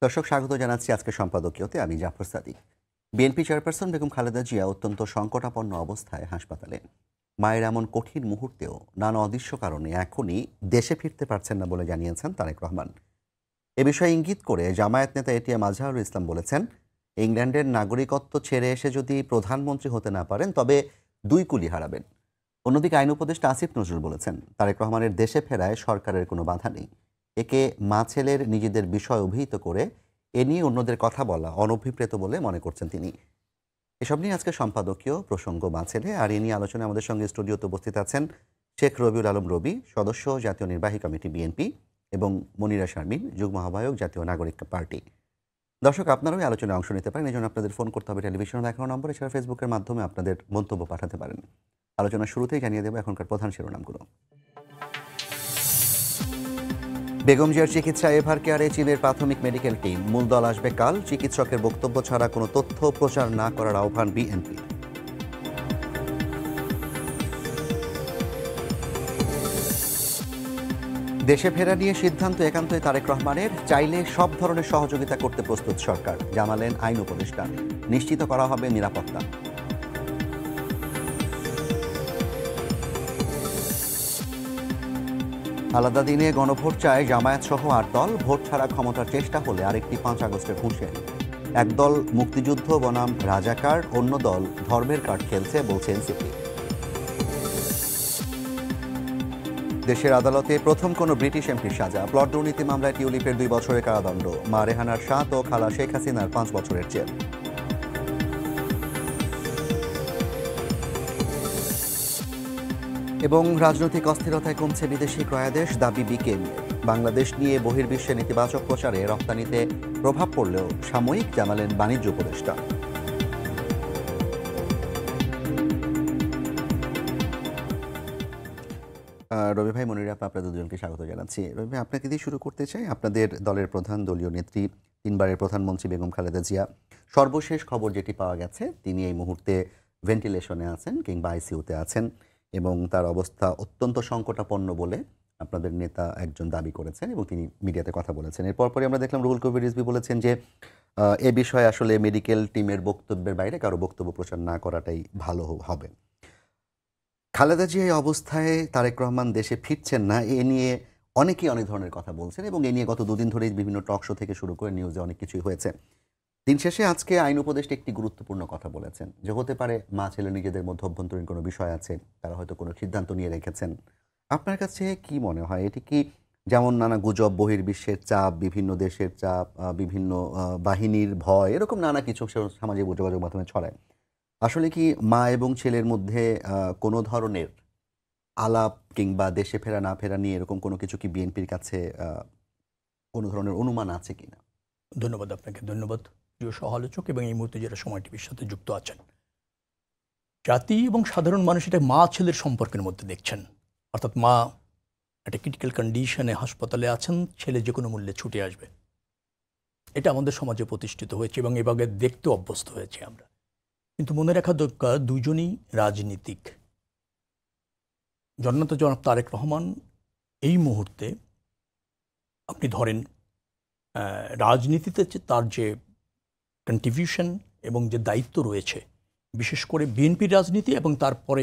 দর্শক স্বাগত জানাচ্ছি আজকে সম্পাদকীয়তে। আমি জাফর সাদিক। বিএনপি চেয়ারপারসন বেগম খালেদা জিয়া অত্যন্ত সংকটাপন্ন অবস্থায় হাসপাতালে। মায়ের এমন কঠিন মুহূর্তেও নানা অদৃশ্য কারণে এখনই দেশে ফিরতে পারছেন না বলে জানিয়েছেন তারেক রহমান। এ বিষয়ে ইঙ্গিত করে জামায়াত নেতা এটিএম আজহারুল ইসলাম বলেছেন, ইংল্যান্ডের নাগরিকত্ব ছেড়ে এসে যদি প্রধানমন্ত্রী হতে না পারেন তবে দুই কুলি হারাবেন। অন্যদিকে আইন উপদেষ্টা আসিফ নজরুল বলেছেন, তারেক রহমানের দেশে ফেরায় সরকারের কোনো বাধা নেই। একে মা ছেলের নিজেদের বিষয় অভিহিত করে এ নিয়ে অন্যদের কথা বলা অনভিপ্রেত বলে মনে করছেন তিনি। এসব নিয়ে আজকে সম্পাদকীয় প্রসঙ্গ মা ছেলে। আর এ নিয়ে আলোচনায় আমাদের সঙ্গে স্টুডিওতে উপস্থিত আছেন শেখ রবিউল আলম রবি, সদস্য জাতীয় নির্বাহী কমিটি বিএনপি, এবং মনিরা শারমিন, যুগ্ম আহ্বায়ক জাতীয় নাগরিক পার্টি। দর্শক, আপনারাও আলোচনায় অংশ নিতে পারেন। এই জন্য আপনাদের ফোন করতে হবে টেলিভিশনে দেখানো নম্বর, এছাড়া ফেসবুকের মাধ্যমে আপনাদের মন্তব্য পাঠাতে পারেন। আলোচনার শুরুতেই জানিয়ে দেব এখনকার প্রধান শিরোনামগুলো। বেগম জিয়ার চিকিৎসায় এভার কেয়ারে চীনের প্রাথমিক মেডিকেল টিম। মূল দল আসবে কাল। চিকিৎসকের বক্তব্য ছাড়া কোনো তথ্য প্রচার না করার আহ্বান বিএনপি। দেশে ফেরা নিয়ে সিদ্ধান্ত একান্তই তারেক রহমানের। চাইলে সব ধরনের সহযোগিতা করতে প্রস্তুত সরকার, জানালেন আইন উপদেষ্টা। নিশ্চিত করা হবে নিরাপত্তা। আলাদা দিনে গণভোট চায় জামায়াত সহ ৮ দল। ভোট ছাড়া ক্ষমতার চেষ্টা হলে আরেকটি ৫ আগস্টের হুঁশিয়ারি। একদল মুক্তিযুদ্ধ বনাম রাজাকার, অন্য দল ধর্মের কার্ড খেলছে বলছে এনসিপি। দেশের আদালতে প্রথম কোনো ব্রিটিশ এমপির সাজা। প্লট দুর্নীতি মামলায় টিউলিপের 2 বছরের কারাদণ্ড। মা রেহানার 7 ও খালা শেখ হাসিনার 5 বছরের জেল। এবং রাজনৈতিক অস্থিরতায় কমছে বিদেশি ক্রয়াদেশ, দাবি বিকেএম। বাংলাদেশ নিয়ে বহির্বিশ্বে নেতিবাচক প্রচারে রপ্তানিতে প্রভাব পড়লেও সাময়িক, জানালেন বাণিজ্য উপদেষ্টা। রবি ভাই, মনিরা, আপনাদের দুজনকে স্বাগত জানাচ্ছি। রবি ভাই, আপনাকে দিয়ে শুরু করতে চাই। আপনাদের দলের প্রধান, দলীয় নেত্রী, 3 বারের প্রধানমন্ত্রী বেগম খালেদা জিয়া, সর্বশেষ খবর যেটি পাওয়া গেছে, তিনি এই মুহূর্তে ভেন্টিলেশনে আছেন কিংবা আইসিইউতে আছেন এবং তার অবস্থা অত্যন্ত সংকটাপন্ন বলে আপনাদের নেতা একজন দাবি করেছেন এবং তিনি মিডিয়াতে কথা বলেছেন। এরপর পরে আমরা দেখলাম রুহুল কবির রিজভী বলেছেন যে এ বিষয়ে আসলে মেডিকেল টিমের বক্তব্যের বাইরে কারো বক্তব্য প্রচার না করাটাই ভালো হবে। খালেদা জিয়া এই অবস্থায় তারেক রহমান দেশে ফিরছেন না, এ নিয়ে অনেকেই অনেক ধরনের কথা বলছেন এবং এ নিয়ে গত 2 দিন ধরেই বিভিন্ন টক শো থেকে শুরু করে নিউজে অনেক কিছুই হয়েছে। দিন শেষে আজকে আইন উপদেষ্টা একটি গুরুত্বপূর্ণ কথা বলেছেন যে হতে পারে মা ছেলে নিজেদের মধ্যে অভ্যন্তরীণ কোনো বিষয় আছে, তারা হয়তো কোনো সিদ্ধান্ত নিয়ে রেখেছেন। আপনার কাছে কি মনে হয়, এটি কি যেমন নানা গুজব, বহির্বিশ্বের চাপ, বিভিন্ন দেশের চাপ, বিভিন্ন বাহিনীর ভয়, এরকম নানা কিছু সামাজিক যোগাযোগ মাধ্যমে ছড়ায়, আসলে কি মা এবং ছেলের মধ্যে কোনো ধরনের আলাপ কিংবা দেশে ফেরা না ফেরা নিয়ে এরকম কোনো কিছু কি বিএনপির কাছে কোনো ধরনের অনুমান আছে কিনা? ধন্যবাদ আপনাকে। ধন্যবাদ প্রিয় সহ-আলোচক এবং এই মুহূর্তে যারা সময় টিভির সাথে যুক্ত আছেন। জাতি এবং সাধারণ মানুষ এটা মা ছেলের সম্পর্কের মধ্যে দেখছেন, অর্থাৎ মা একটা ক্রিটিক্যাল কন্ডিশনে হাসপাতালে আছেন, ছেলে যে কোনো মূল্যে ছুটে আসবে। এটা আমাদের সমাজে প্রতিষ্ঠিত হয়েছে এবং এভাবে দেখতে অভ্যস্ত হয়েছে আমরা। কিন্তু মনে রাখা দরকার, দুজনই রাজনীতিক। জননেতা জনাব তারেক রহমান এই মুহূর্তে আপনি ধরেন রাজনীতিতে তার যে কন্ট্রিবিউশন এবং যে দায়িত্ব রয়েছে, বিশেষ করে বিএনপির রাজনীতি এবং তারপরে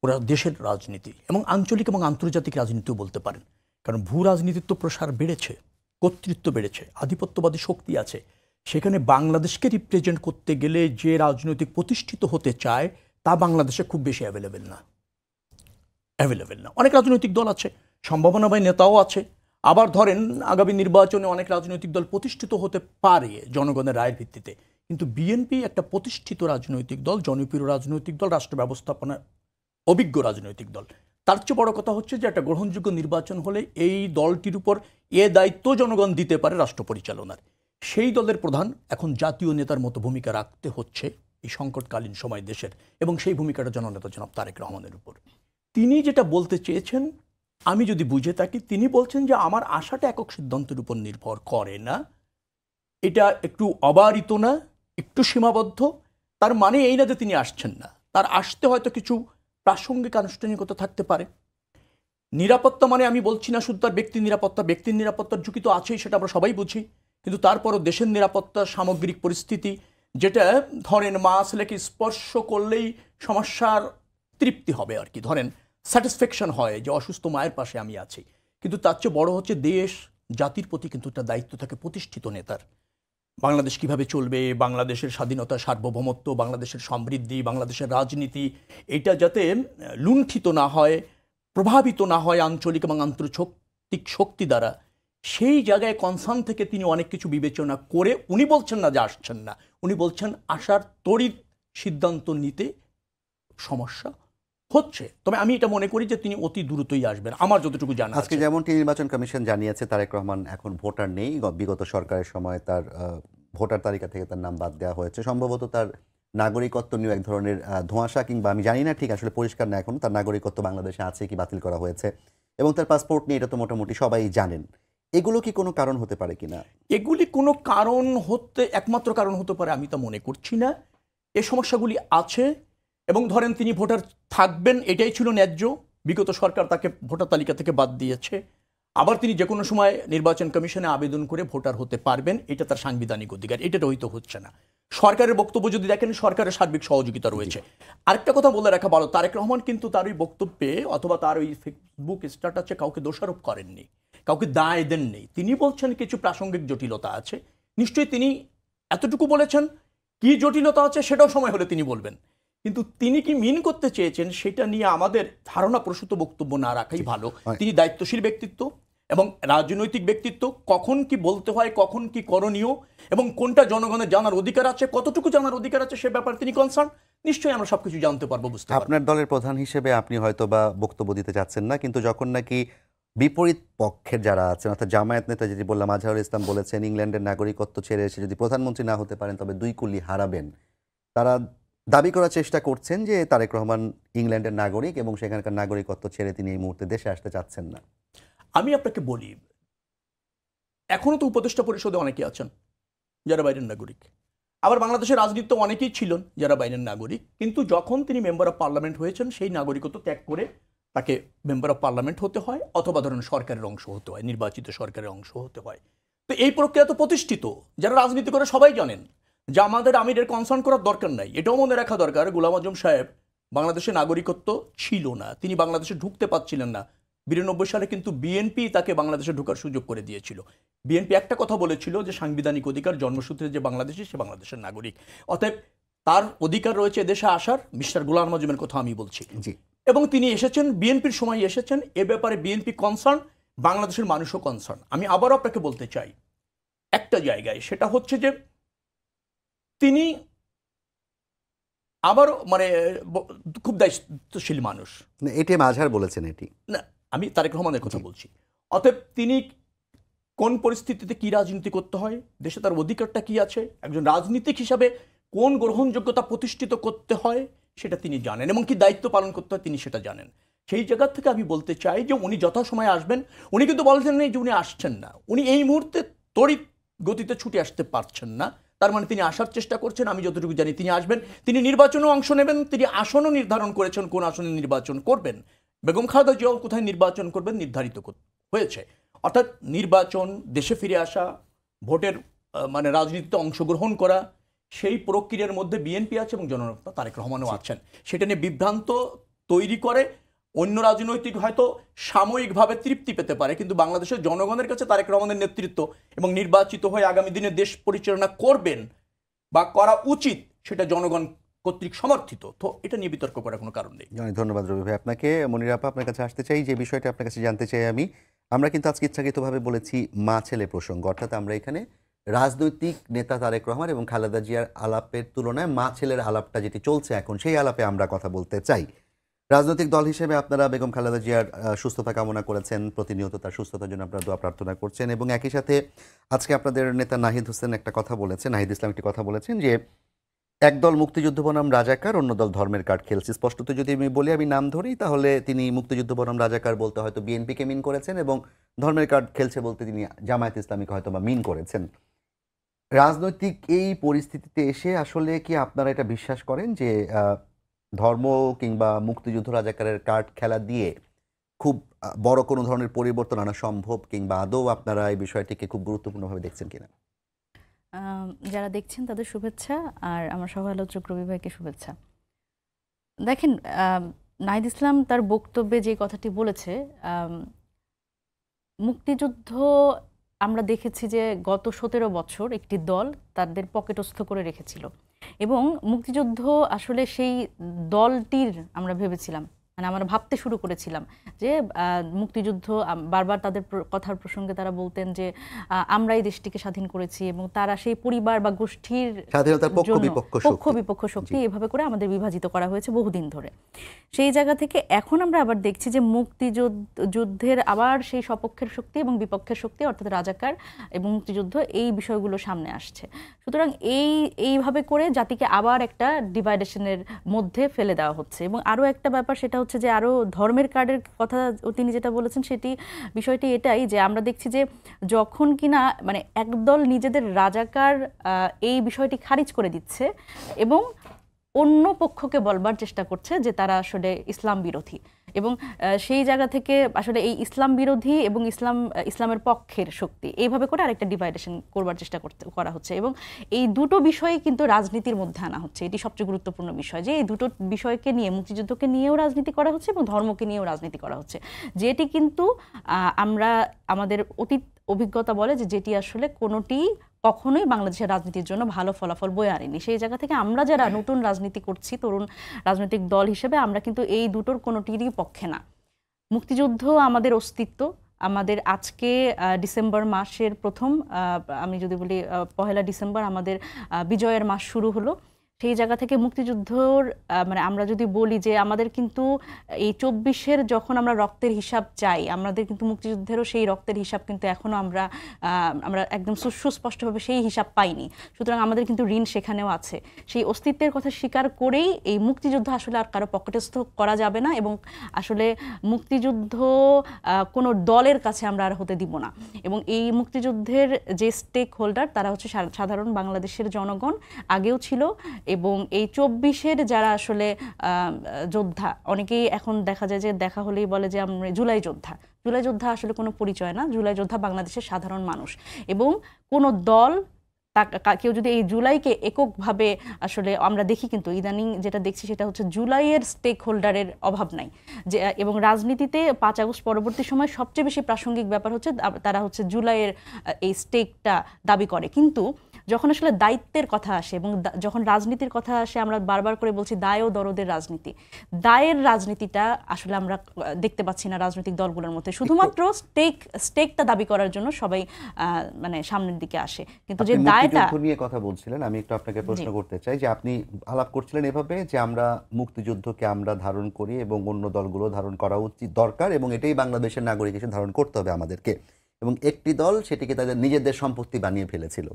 ওরা দেশের রাজনীতি এবং আঞ্চলিক এবং আন্তর্জাতিক রাজনীতিও বলতে পারেন। কারণ ভূ রাজনীতির তো প্রসার বেড়েছে, কর্তৃত্ব বেড়েছে, আধিপত্যবাদী শক্তি আছে। সেখানে বাংলাদেশকে রিপ্রেজেন্ট করতে গেলে যে রাজনৈতিক প্রতিষ্ঠিত হতে চায় তা বাংলাদেশে খুব বেশি অ্যাভেলেবেল না। অনেক রাজনৈতিক দল আছে, সম্ভাবনাময় নেতাও আছে। আবার ধরেন আগামী নির্বাচনে অনেক রাজনৈতিক দল প্রতিষ্ঠিত হতে পারে জনগণের রায়ের ভিত্তিতে, কিন্তু বিএনপি একটা প্রতিষ্ঠিত রাজনৈতিক দল, জনপ্রিয় রাজনৈতিক দল, রাষ্ট্র ব্যবস্থাপনার অভিজ্ঞ রাজনৈতিক দল। তার চেয়ে বড় কথা হচ্ছে যে একটা গ্রহণযোগ্য নির্বাচন হলে এই দলটির উপর এ দায়িত্ব জনগণ দিতে পারে রাষ্ট্র পরিচালনার। সেই দলের প্রধান এখন জাতীয় নেতার মতো ভূমিকা রাখতে হচ্ছে এই সংকটকালীন সময় দেশের, এবং সেই ভূমিকাটা জননেতা জনাব তারেক রহমানের উপর। তিনি যেটা বলতে চেয়েছেন, আমি যদি বুঝে থাকি, তিনি বলছেন যে আমার আশাটা একক সিদ্ধান্তের উপর নির্ভর করে না, এটা একটু অবারিত না, একটু সীমাবদ্ধ। তার মানে এই না যে তিনি আসছেন না, তার আসতে হয়তো কিছু প্রাসঙ্গিক আনুষ্ঠানিকতা থাকতে পারে। নিরাপত্তা মানে আমি বলছি না শুধু তার ব্যক্তির নিরাপত্তা, ব্যক্তির নিরাপত্তার ঝুঁকি তো আছেই, সেটা আমরা সবাই বুঝি, কিন্তু তারপরও দেশের নিরাপত্তা সামগ্রিক পরিস্থিতি যেটা ধরেন মা ছেলেকে স্পর্শ করলেই সমস্যার তৃপ্তি হবে আর কি, ধরেন স্যাটিসফ্যাকশন হয় যে অসুস্থ মায়ের পাশে আমি আছি, কিন্তু তার চেয়ে বড় হচ্ছে দেশ জাতির প্রতি কিন্তু একটা দায়িত্ব থাকে প্রতিষ্ঠিত নেতার। বাংলাদেশ কিভাবে চলবে, বাংলাদেশের স্বাধীনতা, সার্বভৌমত্ব, বাংলাদেশের সমৃদ্ধি, বাংলাদেশের রাজনীতি, এটা যাতে লুণ্ঠিত না হয়, প্রভাবিত না হয় আঞ্চলিক এবং আন্তর্জাতিক শক্তি দ্বারা, সেই জায়গায় কনসার্ন থেকে তিনি অনেক কিছু বিবেচনা করে উনি বলছেন না যে আসছেন না, উনি বলছেন আসার তড়িৎ সিদ্ধান্ত নিতে সমস্যা হচ্ছে। তবে আমি এটা মনে করি যে তিনি অতি দ্রুতই আসবেন, আমার যতটুকু জানা আজকে আছে। যেমনটি নির্বাচন কমিশন জানিয়েছে তারেক রহমান এখন ভোটার নেই, বিগত সরকারের সময় তার ভোটার তালিকা থেকে তার নাম বাদ দেওয়া হয়েছে। সম্ভবত তার নাগরিকত্ব নিয়ে এক ধরনের ধোঁয়াশা, কিংবা আমি জানি না ঠিক আসলে পরিষ্কার না এখন তার নাগরিকত্ব বাংলাদেশে আছে কি বাতিল করা হয়েছে, এবং তার পাসপোর্ট নিয়ে এটা তো মোটামুটি সবাই জানেন। এগুলো কি কোনো কারণ হতে পারে কিনা? এগুলি কোনো কারণ হতে, একমাত্র কারণ হতে পারে আমি তা মনে করছি না। এ সমস্যাগুলি আছে এবং ধরেন তিনি ভোটার থাকবেন এটাই ছিল ন্যায্য, বিগত সরকার তাকে ভোটার তালিকা থেকে বাদ দিয়েছে। আবার তিনি যে কোনো সময় নির্বাচন কমিশনে আবেদন করে ভোটার হতে পারবেন, এটা তার সাংবিধানিক অধিকার, এটা হয়তো হচ্ছে না। সরকারের বক্তব্য যদি দেখেন, সরকারের সার্বিক সহযোগিতা রয়েছে। আরেকটা কথা বলে রাখা ভালো, তারেক রহমান কিন্তু তার ওই বক্তব্যে অথবা তার ওই ফেসবুক স্ট্যাটাসে কাউকে দোষারোপ করেননি, কাউকে দায় দেননি। তিনি বলছেন কিছু প্রাসঙ্গিক জটিলতা আছে, নিশ্চয়ই তিনি এতটুকু বলেছেন, কি জটিলতা আছে সেটাও সময় হলে তিনি বলবেন। কিন্তু তিনি কি মিন করতে চেয়েছেন সেটা নিয়ে আমাদের ধারণা প্রসূত বক্তব্য না রাখাই ভালো। তিনি দায়িত্বশীল ব্যক্তিত্ব এবং রাজনৈতিক ব্যক্তিত্ব, কখন কি বলতে হয়, কখন কি করণীয় এবং কোনটা জনগণের জানার অধিকার আছে, কতটুকু জানার অধিকার আছে সে ব্যাপারে তিনি কনসার্ন। নিশ্চয়ই আমরা সবকিছু জানতে পারবো, বুঝতে পারবো। আপনার দলের প্রধান হিসেবে আপনি হয়তো বা বক্তব্য দিতে চাচ্ছেন না, কিন্তু যখন নাকি বিপরীত পক্ষের যারা আছেন, অর্থাৎ জামায়াত নেতা যেটি বললাম আজহারুল ইসলাম বলেছেন ইংল্যান্ডের নাগরিকত্ব ছেড়ে এসে যদি প্রধানমন্ত্রী না হতে পারেন তবে 2 কুলি হারাবেন, তারা দাবি করার চেষ্টা করছেন যে তারেক রহমান ইংল্যান্ডের নাগরিক এবং সেখানকার নাগরিকত্ব ছেড়ে তিনি এই মুহূর্তে দেশে আসতে চাচ্ছেন না। আমি আপনাকে বলি, এখনো তো উপদেষ্টা পরিষদে অনেকে আছেন যারা বাইরের নাগরিক, আবার বাংলাদেশের রাজনীতিতে অনেকেই ছিলেন যারা বাইরের নাগরিক, কিন্তু যখন তিনি মেম্বার অফ পার্লামেন্ট হয়েছেন সেই নাগরিকত্ব ত্যাগ করে তাকে মেম্বার অফ পার্লামেন্ট হতে হয় অথবা ধরেন সরকারের অংশ হতে হয়, নির্বাচিত সরকারের অংশ হতে হয়। তো এই প্রক্রিয়া তো প্রতিষ্ঠিত, যারা রাজনীতি করে সবাই জানেন যে আমাদের আমিরের কনসার্ন করার দরকার নাই। এটাও মনে রাখা দরকার, গোলাম আজম সাহেব বাংলাদেশের নাগরিকত্ব ছিল না, তিনি বাংলাদেশে ঢুকতে পারছিলেন না। 92 সালে কিন্তু বিএনপি তাকে বাংলাদেশে ঢোকার সুযোগ করে দিয়েছিল। বিএনপি একটা কথা বলেছিল যে সাংবিধানিক অধিকার, জন্মসূত্রে যে বাংলাদেশি সে বাংলাদেশের নাগরিক, অতএব তার অধিকার রয়েছে দেশে আসার। মিস্টার গোলাম আজমের কথা আমি বলছি। এবং তিনি এসেছেন, বিএনপির সময় এসেছেন, এ ব্যাপারে বিএনপি কনসার্ন, বাংলাদেশের মানুষও কনসার্ন। আমি আবারও আপনাকে বলতে চাই একটা জায়গায়, সেটা হচ্ছে যে তিনি আবারও মানে খুব দায়িত্বশীল মানুষ। এটি আজহার বলেছেন এটি না, আমি তারেক রহমানের কথা বলছি। অতএব তিনি কোন পরিস্থিতিতে কি রাজনীতি করতে হয়, দেশে তার অধিকারটা কি আছে, একজন রাজনীতিক হিসাবে কোন গ্রহণযোগ্যতা প্রতিষ্ঠিত করতে হয় সেটা তিনি জানেন, এবং কি দায়িত্ব পালন করতে হয় তিনি সেটা জানেন। সেই জায়গা থেকে আমি বলতে চাই যে উনি যথাসময়ে আসবেন। উনি কিন্তু বলছেন না যে উনি আসছেন না, উনি এই মুহূর্তে তড়িৎ গতিতে ছুটে আসতে পারছেন না। তার মানে তিনি আসার চেষ্টা করছেন, আমি যতটুকু জানি তিনি আসবেন, তিনি নির্বাচনেও অংশ নেবেন, তিনি আসনও নির্ধারণ করেছেন কোন আসনে নির্বাচন করবেন। বেগম খালেদা জিয়াও কোথায় নির্বাচন করবেন নির্ধারিত হয়েছে। অর্থাৎ নির্বাচন, দেশে ফিরে আসা, ভোটের মানে রাজনীতিতে অংশগ্রহণ করা, সেই প্রক্রিয়ার মধ্যে বিএনপি আছে এবং জননেতা তারেক রহমানও আছেন। সেটা নিয়ে বিভ্রান্ত তৈরি করে অন্য রাজনৈতিক হয়তো সাময়িকভাবে তৃপ্তি পেতে পারে, কিন্তু বাংলাদেশের জনগণের কাছে তারেক রহমানের নেতৃত্ব এবং নির্বাচিত হয়ে আগামী দিনে দেশ পরিচালনা করবেন বা করা উচিত সেটা জনগণ কর্তৃক সমর্থিত। তো এটা নিয়ে বিতর্ক করার কোনো কারণ নেই। অনেক ধন্যবাদ রবি ভাই আপনাকে। মনির আপা, আপনার কাছে আসতে চাই, যে বিষয়টা আপনার কাছে জানতে চাই আমরা কিন্তু আজকে ইচ্ছাকৃতভাবে বলেছি মা ছেলে প্রসঙ্গ, অর্থাৎ আমরা এখানে রাজনৈতিক নেতা তারেক রহমান এবং খালেদা জিয়ার আলাপের তুলনায় মা ছেলের আলাপটা যেটি চলছে এখন সেই আলাপে আমরা কথা বলতে চাই। রাজনৈতিক দল হিসেবে আপনারা বেগম খালেদা জিয়ার সুস্থতা কামনা করেছেন, প্রতিনিয়ত তার সুস্থতার জন্য আপনারা দোয়া প্রার্থনা করছেন, এবং একই সাথে আজকে আপনাদের নেতা নাহিদ হোসেন একটা কথা বলেছেন, নাহিদ ইসলাম একটি কথা বলেছেন যে একদল মুক্তিযুদ্ধ বনাম রাজাকার, অন্য দল ধর্মের কার্ড খেলছে। স্পষ্টত যদি আমি বলি, আমি নাম ধরি, তাহলে তিনি মুক্তিযুদ্ধ বনাম রাজাকার বলতে হয়তো বিএনপিকে মিন করেছেন, এবং ধর্মের কার্ড খেলছে বলতে তিনি জামায়াত ইসলামীকে হয়তো বা মিন করেছেন। রাজনৈতিক এই পরিস্থিতিতে এসে আসলে কি আপনারা এটা বিশ্বাস করেন যে ধর্ম কিংবা মুক্তিযুদ্ধ রাজাকারের কার্ড খেলা দিয়ে খুব বড় কোনো ধরনের পরিবর্তন আনা সম্ভব, কিংবা আদৌ আপনারা এই বিষয়টিকে খুব গুরুত্বপূর্ণভাবে দেখছেন কিনা? যারা দেখছেন তাদের শুভেচ্ছা, আর আমার সহ-আলোচক রবি ভাইকে শুভেচ্ছা। দেখেন, নাহিদ ইসলাম তার বক্তব্যে যে কথাটি বলেছে, মুক্তিযুদ্ধ আমরা দেখেছি যে গত 17 বছর একটি দল তাদের পকেটস্থ করে রেখেছিল, এবং মুক্তিযুদ্ধ আসলে সেই দলটির আমরা ভেবেছিলাম, মানে আমরা ভাবতে শুরু করেছিলাম যে মুক্তিযুদ্ধ, বারবার তাদের কথার প্রসঙ্গে তারা বলতেন যে আমরা এই দেশটিকে স্বাধীন করেছি, এবং তারা সেই পরিবার বা গোষ্ঠীর স্বাধীনতার পক্ষ বিপক্ষ শক্তি এভাবে করে আমাদের বিভাজিত করা হয়েছে বহুদিন ধরে। সেই জায়গা থেকে এখন আমরা আবার দেখছি যে মুক্তিযুদ্ধের আবার সেই সপক্ষের শক্তি এবং বিপক্ষের শক্তি, অর্থাৎ রাজাকার এবং মুক্তিযুদ্ধ, এই বিষয়গুলো সামনে আসছে। সুতরাং এইভাবে করে জাতিকে আবার একটা ডিভাইডেশনের মধ্যে ফেলে দেওয়া হচ্ছে। এবং আরও একটা ব্যাপার, সেটা হচ্ছে যে আরও ধর্মের কার্ডের কথা তিনি যেটা বলেছেন, বিষয়টি এটাই যে আমরা দেখছি যে যখন কিনা মানে একদল নিজেদের রাজাকার এই বিষয়টি খারিজ করে দিচ্ছে এবং অন্য পক্ষকে বলবার চেষ্টা করছে যে তারা আসলে ইসলাম বিরোধী, এবং সেই জায়গা থেকে আসলে এই ইসলাম বিরোধী এবং ইসলামের পক্ষের শক্তি, এইভাবে করে আরেকটা ডিভাইডেশন করবার চেষ্টা করা হচ্ছে। এবং এই দুটো বিষয় কিন্তু রাজনীতির মধ্যে আনা হচ্ছে। এটি সবচেয়ে গুরুত্বপূর্ণ বিষয় যে এই দুটো বিষয়কে নিয়ে, মুক্তিযুদ্ধকে নিয়েও রাজনীতি করা হচ্ছে এবং ধর্মকে নিয়েও রাজনীতি করা হচ্ছে, যেটি কিন্তু আমরা আমাদের অতীত অভিজ্ঞতা বলে যে যেটি আসলে কোনোটি কখনোই বাংলাদেশের রাজনীতির জন্য ভালো ফলাফল বয়ে আনেনি। সেই জায়গা থেকে আমরা যারা নতুন রাজনীতি করছি, তরুণ রাজনৈতিক দল হিসেবে, আমরা কিন্তু এই দুটোর কোনোটিরই পক্ষে না। মুক্তিযুদ্ধ আমাদের অস্তিত্ব, আমাদের আজকে ডিসেম্বর মাসের প্রথম, আমি যদি বলি 1 ডিসেম্বর আমাদের বিজয়ের মাস শুরু হলো। সেই জায়গা থেকে মুক্তিযুদ্ধর মানে আমরা যদি বলি যে আমাদের কিন্তু এই 24-এর যখন আমরা রক্তের হিসাব চাই, আমাদের কিন্তু মুক্তিযুদ্ধেরও সেই রক্তের হিসাব কিন্তু এখনো আমরা একদম সুস্পষ্টভাবে সেই হিসাব পাইনি। সুতরাং আমাদের কিন্তু ঋণ সেখানেও আছে। সেই অস্তিত্বের কথা স্বীকার করেই এই মুক্তিযুদ্ধ আসলে আর কারো পকেটস্থ করা যাবে না, এবং আসলে মুক্তিযুদ্ধ কোনো দলের কাছে আমরা আর হতে দিব না। এবং এই মুক্তিযুদ্ধের যে স্টেক হোল্ডার, তারা হচ্ছে সাধারণ বাংলাদেশের জনগণ, আগেও ছিল। এবং এই 24-এর যারা আসলে যোদ্ধা, অনেকেই এখন দেখা যায় যে দেখা হলেই বলে যে আমরা জুলাই যোদ্ধা আসলে কোনো পরিচয় না। জুলাই যোদ্ধা বাংলাদেশের সাধারণ মানুষ, এবং কোনো দল কেউ যদি এই জুলাইকে এককভাবে আসলে আমরা দেখি, কিন্তু ইদানিং যেটা দেখছি সেটা হচ্ছে জুলাইয়ের স্টেক হোল্ডারের অভাব নাই। যে এবং রাজনীতিতে 5 আগস্ট পরবর্তী সময় সবচেয়ে বেশি প্রাসঙ্গিক ব্যাপার হচ্ছে তারা হচ্ছে জুলাইয়ের এই স্টেকটা দাবি করে। কিন্তু যখন আসলে দায়িত্বের কথা আসে এবং যখন রাজনীতির কথা আসে, আমরা বারবার করে বলছি দায় ও দরদের রাজনীতি। দায়ের রাজনীতিটা আসলে আমরা দেখতে পাচ্ছি না রাজনৈতিক দলগুলোর মধ্যে। শুধুমাত্র স্টেকটা দাবি করার জন্য সবাই মানে সামনের দিকে আসে, কিন্তু যে দায়টা নিয়ে কথা বলছিলেন, আমি একটু আপনাকে প্রশ্ন করতে চাই যে আপনি আলাপ করছিলেন এভাবে যে আমরা মুক্তিযুদ্ধকে আমরা ধারণ করি এবং অন্য দলগুলো ধারণ করা উচিত দরকার, এবং এটাই বাংলাদেশের নাগরিক হিসেবে ধারণ করতে হবে আমাদেরকে, এবং একটি দল সেটিকে তাদের নিজেদের সম্পত্তি বানিয়ে ফেলেছিল।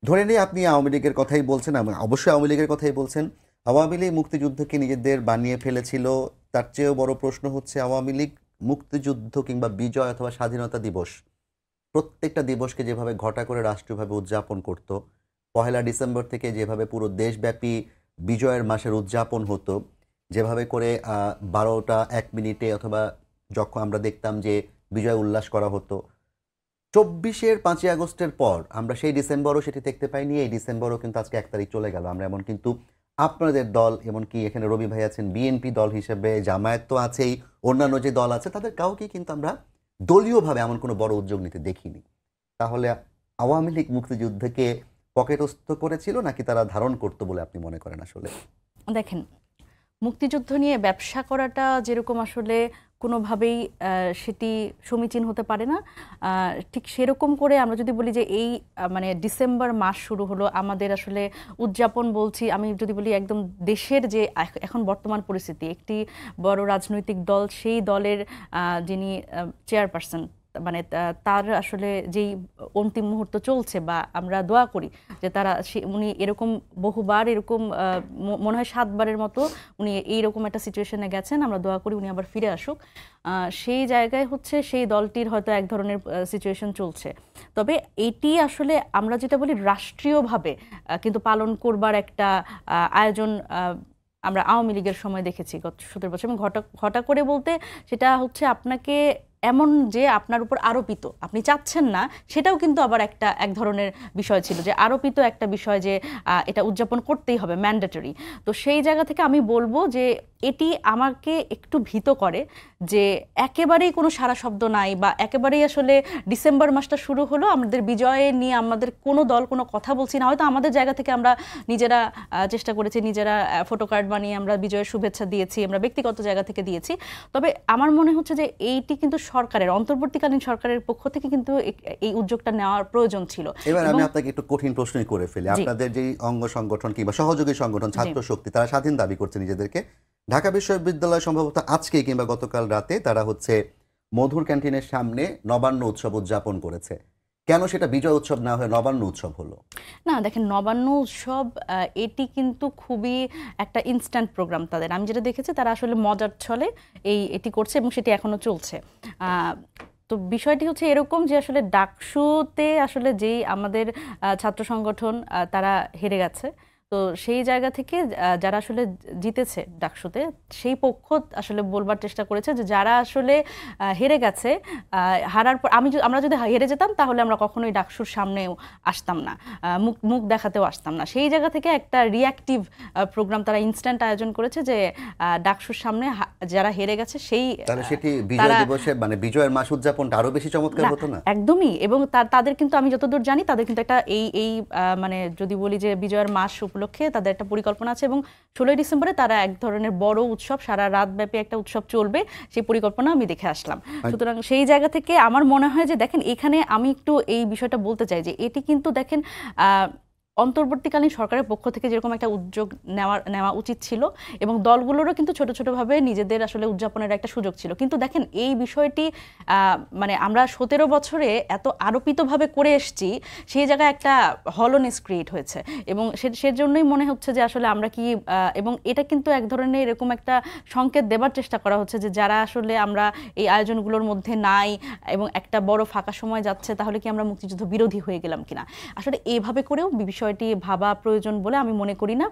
ধরে নিয়ে আপনি আওয়ামী লীগের কথাই বলছেন, অবশ্যই আওয়ামী লীগের কথাই বলছেন। আওয়ামী লীগ মুক্তিযুদ্ধকে নিজেদের বানিয়ে ফেলেছিল। তার চেয়েও বড় প্রশ্ন হচ্ছে আওয়ামী লীগ মুক্তিযুদ্ধ কিংবা বিজয় অথবা স্বাধীনতা দিবস, প্রত্যেকটা দিবসকে যেভাবে ঘটা করে রাষ্ট্রীয়ভাবে উদযাপন করত, 1 ডিসেম্বর থেকে যেভাবে পুরো দেশব্যাপী বিজয়ের মাসের উদযাপন হতো, যেভাবে করে 12টা 1 মিনিটে অথবা যখন আমরা দেখতাম যে বিজয় উল্লাস করা হতো, 24-এর 5ই আগস্টের পর আমরা সেই ডিসেম্বরও সেটি দেখতে পাইনি। এই ডিসেম্বরও কিন্তু আজকে 1 তারিখ চলে গেল, আমরা এমন কিন্তু আপনাদের দল, এমনকি এখানে রবি ভাই আছেন বিএনপি দল হিসেবে, জামায়াত তো আছেই, অন্যান্য যে দল আছে তাদের কাউকেই কিন্তু আমরা দলীয়ভাবে এমন কোনো বড় উদ্যোগ নিতে দেখিনি। তাহলে আওয়ামী লীগ মুক্তিযুদ্ধকে পকেটস্থ করেছিল নাকি তারা ধারণ করতো বলে আপনি মনে করেন? আসলে দেখেন, মুক্তিযুদ্ধ নিয়ে ব্যবসা করাটা যেরকম আসলে কোনোভাবেই সেটি সমীচীন হতে পারে না, ঠিক সেরকম করে আমরা যদি বলি যে এই মানে ডিসেম্বর মাস শুরু হলো, আমাদের আসলে উদযাপন বলছি, আমি যদি বলি একদম দেশের যে এখন বর্তমান পরিস্থিতি, একটি বড় রাজনৈতিক দল, সেই দলের যিনি চেয়ারপারসন, মানে তার আসলে যেই অন্তিম মুহূর্ত চলছে, বা আমরা দোয়া করি যে উনি এরকম বহুবার, এরকম মনে হয় 7 বারের মতো উনি এইরকম একটা সিচুয়েশনে গেছেন, আমরা দোয়া করি উনি আবার ফিরে আসুক। সেই জায়গায় হচ্ছে সেই দলটির হয়তো এক ধরনের সিচুয়েশন চলছে। তবে এটি আসলে আমরা যেটা বলি রাষ্ট্রীয়ভাবে কিন্তু পালন করবার একটা আয়োজন আমরা আওয়ামী লীগের সময় দেখেছি গত 17 বছর। এবং ঘটা করে বলতে সেটা হচ্ছে আপনাকে এমন যে আপনার উপর আরোপিত, আপনি চাচ্ছেন না, সেটাও কিন্তু আবার এক ধরনের বিষয় ছিল যে আরোপিত একটা বিষয় যে এটা উদযাপন করতেই হবে, ম্যান্ডেটরি। তো সেই জায়গা থেকে আমি বলবো যে এটি আমাকে একটু ভীত করে যে একেবারেই কোনো সারা শব্দ নাই, বা একেবারেই আসলে ডিসেম্বর মাসটা শুরু হলো, আমাদের বিজয় নিয়ে আমাদের কোনো দল কোনো কথা বলছি না। হয়তো আমাদের জায়গা থেকে আমরা নিজেরা চেষ্টা করেছি, নিজেরা ফটো কার্ড বানিয়ে আমরা বিজয়ের শুভেচ্ছা দিয়েছি, আমরা ব্যক্তিগত জায়গা থেকে দিয়েছি। তবে আমার মনে হচ্ছে যে এইটি কিন্তু সরকারের, অন্তর্বর্তীকালীন সরকারের পক্ষ থেকে কিন্তু এই উদ্যোগটা নেওয়ার প্রয়োজন ছিল। এবার আমি আপনাকে একটু কঠিন প্রশ্নই করে ফেলি। আপনাদের যে অঙ্গ সংগঠন কিংবা সহযোগী সংগঠন ছাত্র শক্তি, তারা স্বাধীন দাবি করছে নিজেদেরকে। ঢাকা বিশ্ববিদ্যালয় সম্ভবত আজকে কিংবা গতকাল রাতে তারা হচ্ছে মধুর ক্যান্টিনের সামনে নবান্ন উৎসব উদযাপন করেছে। কেন সেটা বিজয় উৎসব না হয়ে নবান্ন উৎসব হলো? না দেখেন, নবান্ন উৎসব এটি কিন্তু খুবই একটা ইনস্ট্যান্ট প্রোগ্রাম তাদের। আমি যেটা দেখেছি তারা আসলে মজার ছলে এটি করছে এবং সেটি এখনো চলছে। তো বিষয়টি হচ্ছে এরকম যে আসলে ডাকসুতে আসলে যেই আমাদের ছাত্র সংগঠন তারা হেরে গেছে, তো সেই জায়গা থেকে যারা আসলে জিতেছে ডাকসুতে, সেই পক্ষ আসলে বলবার চেষ্টা করেছে যে যারা আসলে হেরে গেছে, হারার পর আমরা যদি হেরে যেতাম তাহলে আমরা কখনোই ডাকসুর সামনেও আসতাম না, মুখ দেখাতেও আসতাম না। সেই জায়গা থেকে একটা রিঅ্যাক্টিভ প্রোগ্রাম তারা ইনস্ট্যান্ট আয়োজন করেছে যে ডাকসুর সামনে যারা হেরে গেছে সেই, তাহলে সেটি বিজয় দিবসে মানে বিজয়ের মাস উদযাপনটা আরো বেশি চমৎকার হতো না? একদমই। এবং তাদের কিন্তু আমি যতদূর জানি তাদের কিন্তু একটা মানে যদি বলি যে বিজয়ের মাস উপলক্ষে তাদের একটা পরিকল্পনা আছে, এবং 16ই ডিসেম্বরে তারা এক ধরনের বড় উৎসব, সারা রাত ব্যাপী একটা উৎসব চলবে, সেই পরিকল্পনা আমি দেখে আসলাম। সুতরাং সেই জায়গা থেকে আমার মনে হয় যে দেখেন, এখানে আমি একটু এই বিষয়টা বলতে চাই যে এটি কিন্তু দেখেন অন্তর্বর্তীকালীন সরকারের পক্ষ থেকে যেরকম একটা উদ্যোগ নেওয়া উচিত ছিল, এবং দলগুলোরও কিন্তু ছোট ছোটভাবে নিজেদের আসলে উদযাপনের একটা সুযোগ ছিল। কিন্তু দেখেন এই বিষয়টি মানে আমরা 17 বছরে এত আরোপিতভাবে করে এসেছি, সেই জায়গায় একটা হলনেস ক্রিয়েট হয়েছে, এবং সেজন্যই মনে হচ্ছে যে আসলে আমরা কি, এবং এটা কিন্তু এক ধরনের এরকম একটা সংকেত দেবার চেষ্টা করা হচ্ছে যে যারা আসলে আমরা এই আয়োজনগুলোর মধ্যে নাই এবং একটা বড় ফাঁকা সময় যাচ্ছে, তাহলে কি আমরা মুক্তিযুদ্ধ বিরোধী হয়ে গেলাম কিনা। আসলে এইভাবে করেও বিষয়টি ভাবা প্রয়োজন বলে আমি মনে করি না।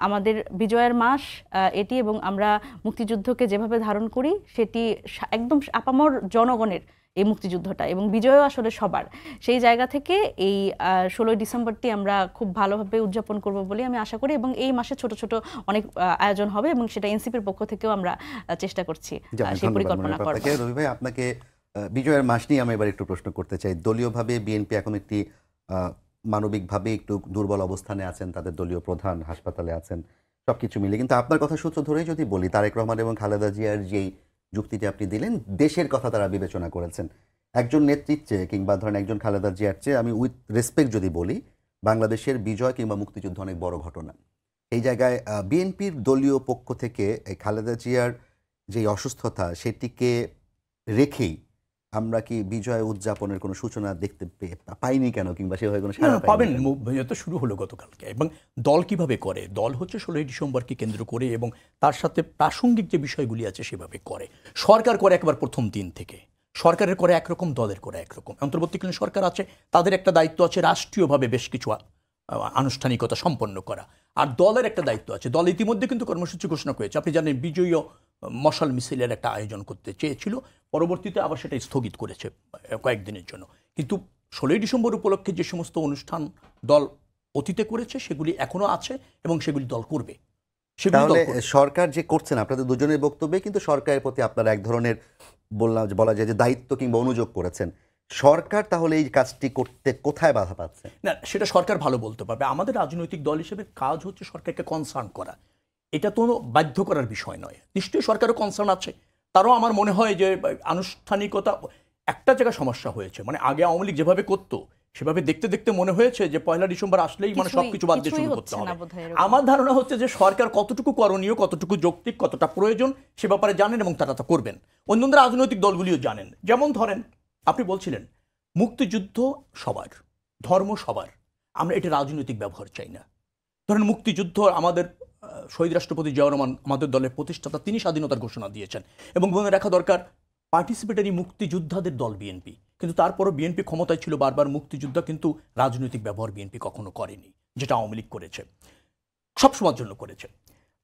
আমাদের বিজয়ের মাস এটি, এবং আমরা মুক্তিযুদ্ধকে যেভাবে ধারণ করি সেটি একদম আপামর জনগণের এই মুক্তিযুদ্ধটা, এবং বিজয়ও আসলে সবার। সেই জায়গা থেকে এই 16ই ডিসেম্বরটি আমরা খুব ভালোভাবে উদযাপন করব বলে আমি আশা করি, এবং এই মাসে ছোট ছোট অনেক আয়োজন হবে, এবং সেটা এনসিপির পক্ষ থেকেও আমরা চেষ্টা করছি সেই পরিকল্পনা করার। রবি ভাই, আপনাকে বিজয়ের মাস নিয়ে আমি এবার একটু প্রশ্ন করতে চাই। দলীয়ভাবে বিএনপি এখন একটি মানবিকভাবে একটু দুর্বল অবস্থানে আছেন, তাদের দলীয় প্রধান হাসপাতালে আছেন, সবকিছু মিলে। কিন্তু আপনার কথা সূত্র ধরেই যদি বলি, তারেক রহমান এবং খালেদা জিয়ার যেই যুক্তিটি আপনি দিলেন, দেশের কথা তারা বিবেচনা করেছেন। একজন নেতৃত্বে কিংবা ধরেন একজন খালেদা জিয়ার চেয়ে, আমি উইথ রেসপেক্ট যদি বলি, বাংলাদেশের বিজয় কিংবা মুক্তিযুদ্ধ অনেক বড় ঘটনা। এই জায়গায় বিএনপির দলীয় পক্ষ থেকে এই খালেদা জিয়ার যে অসুস্থতা, সেটিকে রেখেই আমরা কি বিজয় উদযাপনের কোনো সূচনা দেখতে পাইনি কেন, কিংবা সেভাবে কোনো সাড়া পাবেন? তো শুরু হলো গতকালকে। এবং দল কিভাবে করে? দল হচ্ছে 16ই ডিসেম্বরকে কেন্দ্র করে এবং তার সাথে প্রাসঙ্গিক যে বিষয়গুলি আছে সেভাবে করে। সরকার করে একবার প্রথম দিন থেকে, সরকারের করে একরকম, দলের করে একরকম। অন্তর্বর্তীকালীন সরকার আছে, তাদের একটা দায়িত্ব আছে রাষ্ট্রীয়ভাবে বেশ কিছু আনুষ্ঠানিকতা সম্পন্ন করা, আর দলের একটা দায়িত্ব আছে। দল ইতিমধ্যে কিন্তু কর্মসূচি ঘোষণা করেছে। আপনি জানেন বিজয়ী মশাল মিছিলের একটা আয়োজন করতে চেয়েছিল, পরবর্তীতে আবার সেটা স্থগিত করেছে কয়েকদিনের জন্য। কিন্তু 16ই ডিসেম্বর উপলক্ষে যে সমস্ত অনুষ্ঠান দল অতীতে করেছে সেগুলি এখনো আছে এবং সেগুলি দল করবে। তাহলে সরকার যে করছেন, আপনাদের দুজনের বক্তব্যে কিন্তু সরকারের প্রতি আপনারা এক ধরনের বলা যায় যে দায়িত্ব কিংবা অনুযোগ করেছেন। সরকার তাহলে এই কাজটি করতে কোথায় বাধা পাচ্ছে? না, সেটা সরকার ভালো বলতে পারবে। আমাদের রাজনৈতিক দল হিসেবে কাজ হচ্ছে সরকারকে কনসার্ন করা। এটা তো বাধ্য করার বিষয় নয়। নিশ্চয়ই সরকারও কনসার্ন আছে। তারও আমার মনে হয় যে আনুষ্ঠানিকতা একটা জায়গায় সমস্যা হয়েছে। মানে আগে আওয়ামী লীগ যেভাবে করতো সেভাবে দেখতে দেখতে মনে হয়েছে যে 1 ডিসেম্বর আসলেই মানে সবকিছু বাদ দিয়ে শুরু করতে হবে। আমার ধারণা হচ্ছে যে সরকার কতটুকু করণীয়, কতটুকু যৌক্তিক, কতটা প্রয়োজন সে ব্যাপারে জানেন এবং তারা তা করবেন। অন্য রাজনৈতিক দলগুলিও জানেন। যেমন ধরেন আপনি বলছিলেন মুক্তিযুদ্ধ সবার, ধর্ম সবার, আমরা এটা রাজনৈতিক ব্যবহার চাই না। ধরেন মুক্তিযুদ্ধ আমাদের শহীদ রাষ্ট্রপতি জিয়াউর রহমান আমাদের দলের প্রতিষ্ঠাতা, তিনি স্বাধীনতার ঘোষণা দিয়েছেন। এবং মনে রাখা দরকার পার্টিসিপেটারি মুক্তিযোদ্ধাদের দল বিএনপি, কিন্তু তারপরও বিএনপি ক্ষমতায় ছিল বারবার, মুক্তিযোদ্ধা কিন্তু রাজনৈতিক ব্যবহার বিএনপি কখনো করেনি, যেটা আওয়ামী লীগ করেছে, সবসময়ের জন্য করেছে।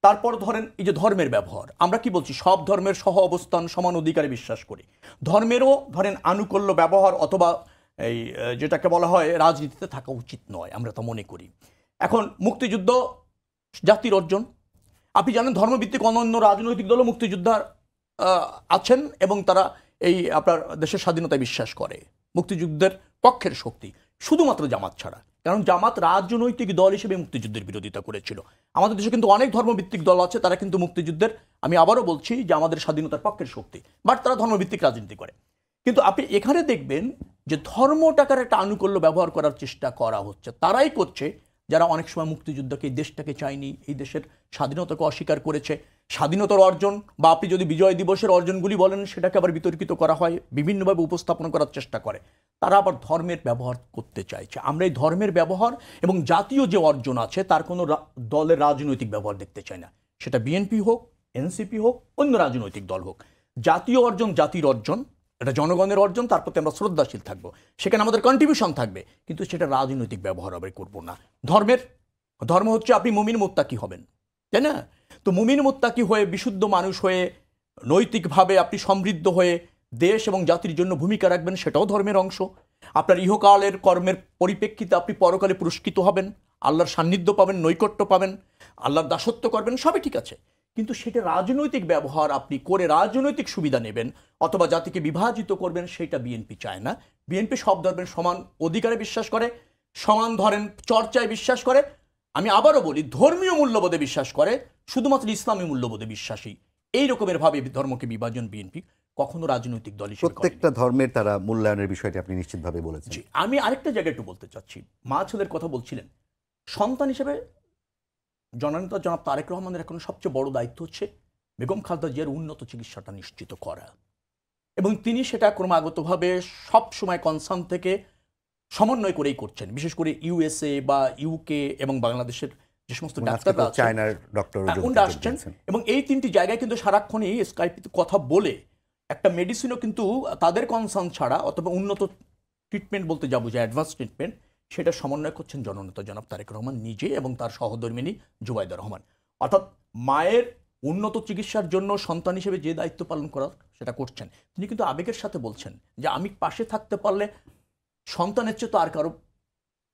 তারপর ধরেন এই যে ধর্মের ব্যবহার, আমরা কি বলছি সব ধর্মের সহ অবস্থান সমান অধিকারে বিশ্বাস করি, ধর্মেরও ধরেন আনুকূল্য ব্যবহার অথবা এই যেটাকে বলা হয় রাজনীতিতে থাকা উচিত নয়, আমরা তা মনে করি। এখন মুক্তিযুদ্ধ জাতির অর্জন, আপনি জানেন ধর্মভিত্তিক অনন্য রাজনৈতিক দলও মুক্তিযোদ্ধার আছেন এবং তারা এই আপনার দেশের স্বাধীনতায় বিশ্বাস করে, মুক্তিযুদ্ধের পক্ষের শক্তি, শুধুমাত্র জামাত ছাড়া। কারণ জামাত রাজনৈতিক দল হিসেবে মুক্তিযুদ্ধের বিরোধিতা করেছিল। আমাদের দেশে কিন্তু অনেক ধর্মভিত্তিক দল আছে, তারা কিন্তু মুক্তিযুদ্ধের, আমি আবারও বলছি যে আমাদের স্বাধীনতার পক্ষের শক্তি, বাট তারা ধর্মভিত্তিক রাজনীতি করে। কিন্তু আপনি এখানে দেখবেন যে ধর্মটাকার একটা আনুকূল্য ব্যবহার করার চেষ্টা করা হচ্ছে, তারাই করছে যারা অনেক সময় মুক্তিযুদ্ধকে, এই দেশটাকে চায়নি, এই দেশের স্বাধীনতাকে অস্বীকার করেছে। স্বাধীনতার অর্জন বা আপনি যদি বিজয় দিবসের অর্জনগুলি বলেন, সেটাকে আবার বিতর্কিত করা হয়, বিভিন্নভাবে উপস্থাপন করার চেষ্টা করে। তারা আবার ধর্মের ব্যবহার করতে চাইছে। আমরা এই ধর্মের ব্যবহার এবং জাতীয় যে অর্জন আছে তার কোনো দলের রাজনৈতিক ব্যবহার দেখতে চাই না, সেটা বিএনপি হোক, এনসিপি হোক, অন্য রাজনৈতিক দল হোক। জাতীয় অর্জন জাতির অর্জন, এটা জনগণের অর্জন, তার প্রতি আমরা শ্রদ্ধাশীল থাকবো, সেখানে আমাদের কন্ট্রিবিউশন থাকবে, কিন্তু সেটা রাজনৈতিক ব্যবহার আমরা করবো না। ধর্ম হচ্ছে আপনি মুমিন মুত্তাকি হবেন, তাই না? তো মুমিন মুত্তাকি হয়ে, বিশুদ্ধ মানুষ হয়ে, নৈতিকভাবে আপনি সমৃদ্ধ হয়ে দেশ এবং জাতির জন্য ভূমিকা রাখবেন, সেটাও ধর্মের অংশ। আপনার ইহকালের কর্মের পরিপ্রেক্ষিতে আপনি পরকালে পুরস্কৃত হবেন, আল্লাহর সান্নিধ্য পাবেন, নৈকট্য পাবেন, আল্লাহর দাসত্ব করবেন, সবই ঠিক আছে। কিন্তু সেটা রাজনৈতিক ব্যবহার আপনি করে রাজনৈতিক সুবিধা নেবেন অথবা জাতিকে বিভাজিত করবেন, সেটা বিএনপি চায় না। বিএনপি সব ধর্মের সমান অধিকারে বিশ্বাস করে, সমান ধরেন চর্চায় বিশ্বাস করে, আমি আবারও বলি ধর্মীয় মূল্যবোধে বিশ্বাস করে, শুধুমাত্র ইসলামী মূল্যবোধে বিশ্বাসী। এই রকমের ভাবে ধর্মকে বিভাজন বিএনপি কখনো রাজনৈতিক দল হিসেবে প্রত্যেকটা ধর্মের তারা মূল্যায়নের বিষয়টি আপনি নিশ্চিতভাবে বলেছেন। জি, আমি আরেকটা জায়গায় একটু বলতে চাচ্ছি, মা ছেলের কথা বলছিলেন, সন্তান হিসেবে জননেতা জনাব তারেক রহমানের এখন সবচেয়ে বড় দায়িত্ব হচ্ছে বেগম খালেদা জিয়ার উন্নত চিকিৎসাটা নিশ্চিত করা, এবং তিনি সেটা ক্রমাগতভাবে সব সময় কনসার্ন থেকে সমন্বয় করেই করছেন, বিশেষ করে ইউএসএ বা ইউকে এবং বাংলাদেশের যে সমস্ত ডাক্তাররা চায়নার ডক্টর আসছেন, এবং এই তিনটি জায়গায় কিন্তু সারাক্ষণই স্কাইপে কথা বলে একটা মেডিসিনও কিন্তু তাদের কনসার্ন ছাড়া অথবা উন্নত ট্রিটমেন্ট বলতে যাবো যে অ্যাডভান্স ট্রিটমেন্ট, সেটা সমন্বয় করছেন জননেতা জনাব তারেক রহমান নিজে এবং তার সহধর্মিনী জুবাইদা রহমান। অর্থাৎ মায়ের উন্নত চিকিৎসার জন্য সন্তান হিসেবে যে দায়িত্ব পালন করার সেটা করছেন। তিনি কিন্তু আবেগের সাথে বলছেন যে আমি পাশে থাকতে পারলে সন্তানের চেয়ে তো আর কারো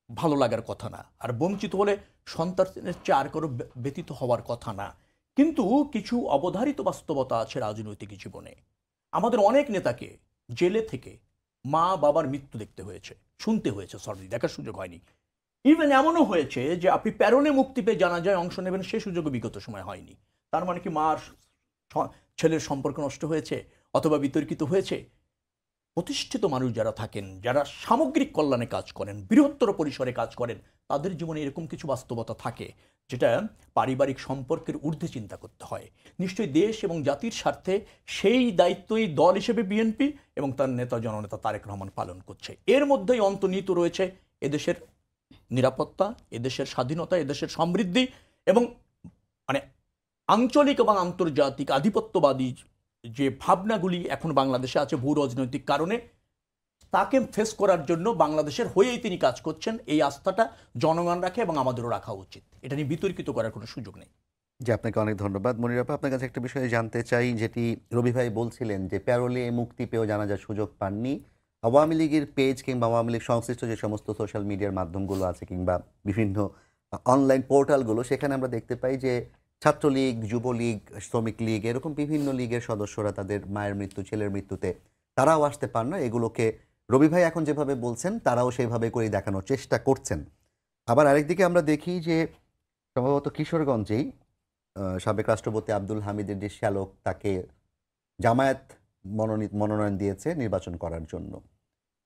ভালো লাগার কথা না, আর বঞ্চিত হলে সন্তানের চেয়ে আর কারো ব্যতীত হওয়ার কথা না। কিন্তু কিছু অবধারিত বাস্তবতা আছে রাজনৈতিক জীবনে। আমাদের অনেক নেতাকে জেলে থেকে মা বাবার মৃত্যু দেখতে হয়েছে, শুনতে হয়েছে, দেখার সুযোগ হয়নি। ইভেন এমনও হয়েছে যে আপনি প্যারোলে মুক্তি পেয়ে জানাজায় অংশ নেবেন, সে সুযোগও বিগত সময় হয়নি। তার মানে কি মার ছেলের সম্পর্ক নষ্ট হয়েছে অথবা বিতর্কিত হয়েছে? প্রতিষ্ঠিত মানুষ যারা থাকেন, যারা সামগ্রিক কল্যাণে কাজ করেন, বৃহত্তর পরিসরে কাজ করেন, তাদের জীবনে এরকম কিছু বাস্তবতা থাকে যেটা পারিবারিক সম্পর্কের ঊর্ধ্বে চিন্তা করতে হয়। নিশ্চয়ই দেশ এবং জাতির স্বার্থে সেই দায়িত্বই দল হিসেবে বিএনপি এবং তার নেতা জননেতা তারেক রহমান পালন করছে। এর মধ্যেই অন্তর্নিহিত রয়েছে এদেশের নিরাপত্তা, এদেশের স্বাধীনতা, এদেশের সমৃদ্ধি এবং মানে আঞ্চলিক এবং আন্তর্জাতিক আধিপত্যবাদী যে ভাবনাগুলি এখন বাংলাদেশে আছে ভূ রাজনৈতিক কারণে, তাকে ফেস করার জন্য বাংলাদেশের হয়েই তিনি কাজ করছেন। এই আস্থাটা জনগণ রাখে এবং আমাদেরও রাখা উচিত, এটা নিয়ে বিতর্কিত করার কোনো সুযোগ নেই। জি, আপনাকে অনেক ধন্যবাদ। মনির আপা, আপনার কাছে একটা বিষয়ে জানতে চাই, যেটি রবি ভাই বলছিলেন যে প্যারোলে মুক্তি পেয়েও জানাজার সুযোগ পাননি। আওয়ামী লীগের পেজ কিংবা আওয়ামী লীগ সংশ্লিষ্ট যে সমস্ত সোশ্যাল মিডিয়ার মাধ্যমগুলো আছে কিংবা বিভিন্ন অনলাইন পোর্টালগুলো, সেখানে আমরা দেখতে পাই যে ছাত্রলীগ, যুবলীগ, শ্রমিক লীগ, এরকম বিভিন্ন লীগের সদস্যরা তাদের মায়ের মৃত্যু, ছেলের মৃত্যুতে তারাও আসতে পান না। এগুলোকে রবি ভাই এখন যেভাবে বলছেন তারাও সেইভাবে করে দেখানোর চেষ্টা করছেন। আবার আরেকদিকে আমরা দেখি যে সম্ভবত কিশোরগঞ্জেই সাবেক রাষ্ট্রপতি আব্দুল হামিদের যে শ্যালক, তাকে জামায়াত মনোনয়ন দিয়েছে নির্বাচন করার জন্য।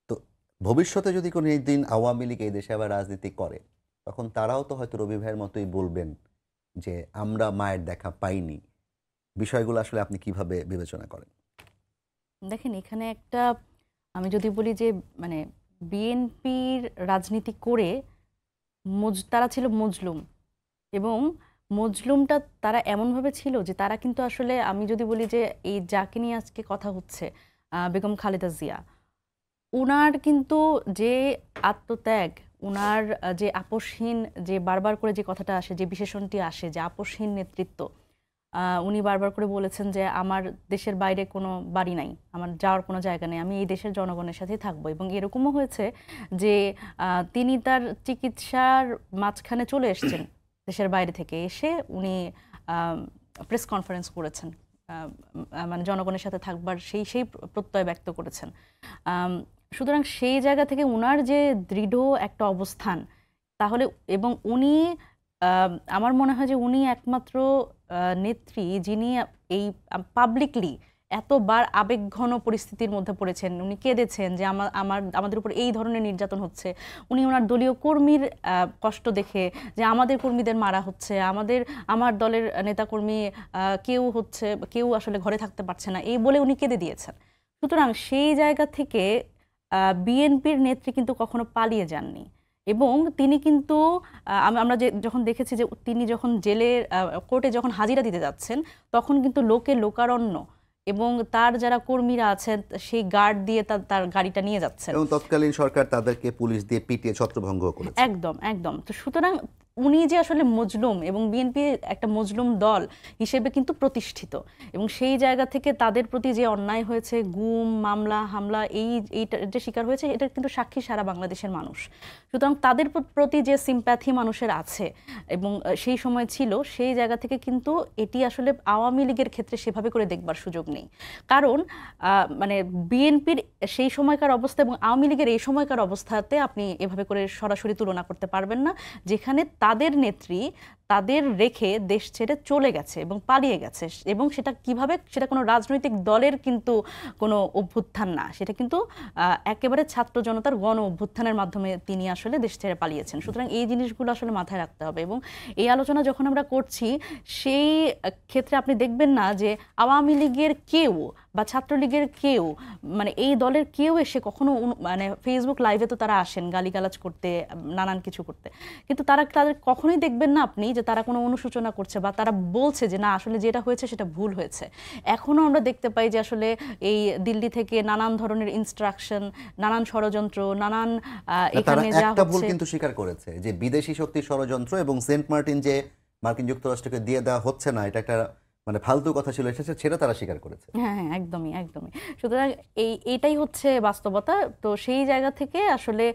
তো ভবিষ্যতে যদি কোনো দিন আওয়ামী লীগ এই দেশে আবার রাজনীতি করে, তখন তারাও তো হয়তো রবি ভাইয়ের মতোই বলবেন যে আমরা মায়ের দেখা পাইনি। বিষয়গুলো আসলে আপনি কিভাবে বিবেচনা করেন? দেখেন, এখানে একটা আমি যদি বলি যে মানে বিএনপির রাজনীতি করে তারা ছিল মজলুম, এবং মজলুমটা তারা এমনভাবে ছিল যে তারা কিন্তু আসলে, আমি যদি বলি যে এই যাকে নিয়ে আজকে কথা হচ্ছে বেগম খালেদা জিয়া, ওনার কিন্তু যে আত্মত্যাগ, উনার যে আপোষহীন, যে বারবার করে যে কথাটা আসে, যে বিশেষণটি আসে, যে আপোষহীন নেতৃত্ব, উনি বারবার করে বলেছেন যে আমার দেশের বাইরে কোনো বাড়ি নাই, আমার যাওয়ার কোনো জায়গা নেই, আমি এই দেশের জনগণের সাথেই থাকবো। এবং এরকমও হয়েছে যে তিনি তার চিকিৎসার মাঝখানে চলে এসেছেন, দেশের বাইরে থেকে এসে উনি প্রেস কনফারেন্স করেছেন, মানে জনগণের সাথে থাকবার সেই সেই প্রত্যয় ব্যক্ত করেছেন। সুতরাং সেই জায়গা থেকে উনার যে দৃঢ় একটা অবস্থান, তাহলে এবং উনি আমার মনে হয় যে উনি একমাত্র নেত্রী যিনি এই পাবলিকলি এতবার আবেগঘন পরিস্থিতির মধ্যে পড়েছেন, উনি কেঁদেছেন যে আমাদের উপর এই ধরনের নির্যাতন হচ্ছে। উনি ওনার দলীয় কর্মীর কষ্ট দেখে, যে আমাদের কর্মীদের মারা হচ্ছে, আমার দলের নেতাকর্মী কেউ আসলে ঘরে থাকতে পারছে না, এই বলে উনি কেঁদে দিয়েছেন। সুতরাং সেই জায়গা থেকে বিএনপির নেত্রী কিন্তু কখনো পালিয়ে যাননি। এবং তিনি কিন্তু আমরা যখন দেখেছি যে তিনি যখন কোর্টে যখন হাজিরা দিতে যাচ্ছেন, তখন কিন্তু লোকারণ্য এবং তার যারা কর্মীরা আছেন সেই গার্ড দিয়ে তার গাড়িটা নিয়ে যাচ্ছেন, এবং তৎকালীন সরকার তাদেরকে পুলিশ দিয়ে পিটিয়ে ছত্রভঙ্গ করেছে। একদম একদম। তো সুতরাং উনি যে আসলে মজলুম, এবং বিএনপি একটা মজলুম দল হিসেবে কিন্তু প্রতিষ্ঠিত, এবং সেই জায়গা থেকে তাদের প্রতি যে অন্যায় হয়েছে, গুম, মামলা, হামলা, এইটা যে শিকার হয়েছে, এটা কিন্তু সাক্ষী সারা বাংলাদেশের মানুষ। সুতরাং তাদের প্রতি যে সিম্প্যাথি মানুষের আছে এবং সেই সময় ছিল, সেই জায়গা থেকে কিন্তু এটি আসলে আওয়ামী লীগের ক্ষেত্রে সেভাবে করে দেখবার সুযোগ নেই। কারণ মানে বিএনপির সেই সময়কার অবস্থা এবং আওয়ামী লীগের এই সময়কার অবস্থাতে আপনি এভাবে করে সরাসরি তুলনা করতে পারবেন না, যেখানে তাদের নেত্রী তাদের রেখে দেশ ছেড়ে চলে গেছে এবং পালিয়ে গেছে। এবং সেটা কোনো রাজনৈতিক দলের কিন্তু কোনো অভ্যুত্থান না, সেটা কিন্তু একেবারে ছাত্র জনতার গণ অভ্যুত্থানের মাধ্যমে তিনি আসলে দেশ ছেড়ে পালিয়েছেন। সুতরাং এই জিনিসগুলো আসলে মাথায় রাখতে হবে। এবং এই আলোচনা যখন আমরা করছি, সেই ক্ষেত্রে আপনি দেখবেন না যে আওয়ামী লীগের কেউ বা ছাত্রলীগের কেউ, মানে এই দলের কেউ এসে কখনো মানে ফেসবুক লাইভে তো তারা আসেন গালিগালাজ করতে, নানান কিছু করতে, কিন্তু তাদের কখনোই দেখবেন না আপনি যে তারা কোনো অনুশোচনা করছে বা তারা বলছে যে না আসলে যেটা হয়েছে সেটা ভুল হয়েছে। এখনো আমরা দেখতে পাই যে আসলে এই দিল্লি থেকে নানান ধরনের ইনস্ট্রাকশন, নানান ষড়যন্ত্র, নানান এখানে যা একটা ভুল হচ্ছে, কিন্তু স্বীকার করেছে যে বিদেশি শক্তির ষড়যন্ত্র এবং সেন্ট মার্টিন যে মার্কিন যুক্তরাষ্ট্রকে দিয়ে দেওয়া হচ্ছে না, এটা একটা মানে ফালতু কথা ছিল, সেটা তারা স্বীকার করেছে। হ্যাঁ হ্যাঁ, একদমই একদমই। সুতরাং এইটাই হচ্ছে বাস্তবতা। তো সেই জায়গা থেকে আসলে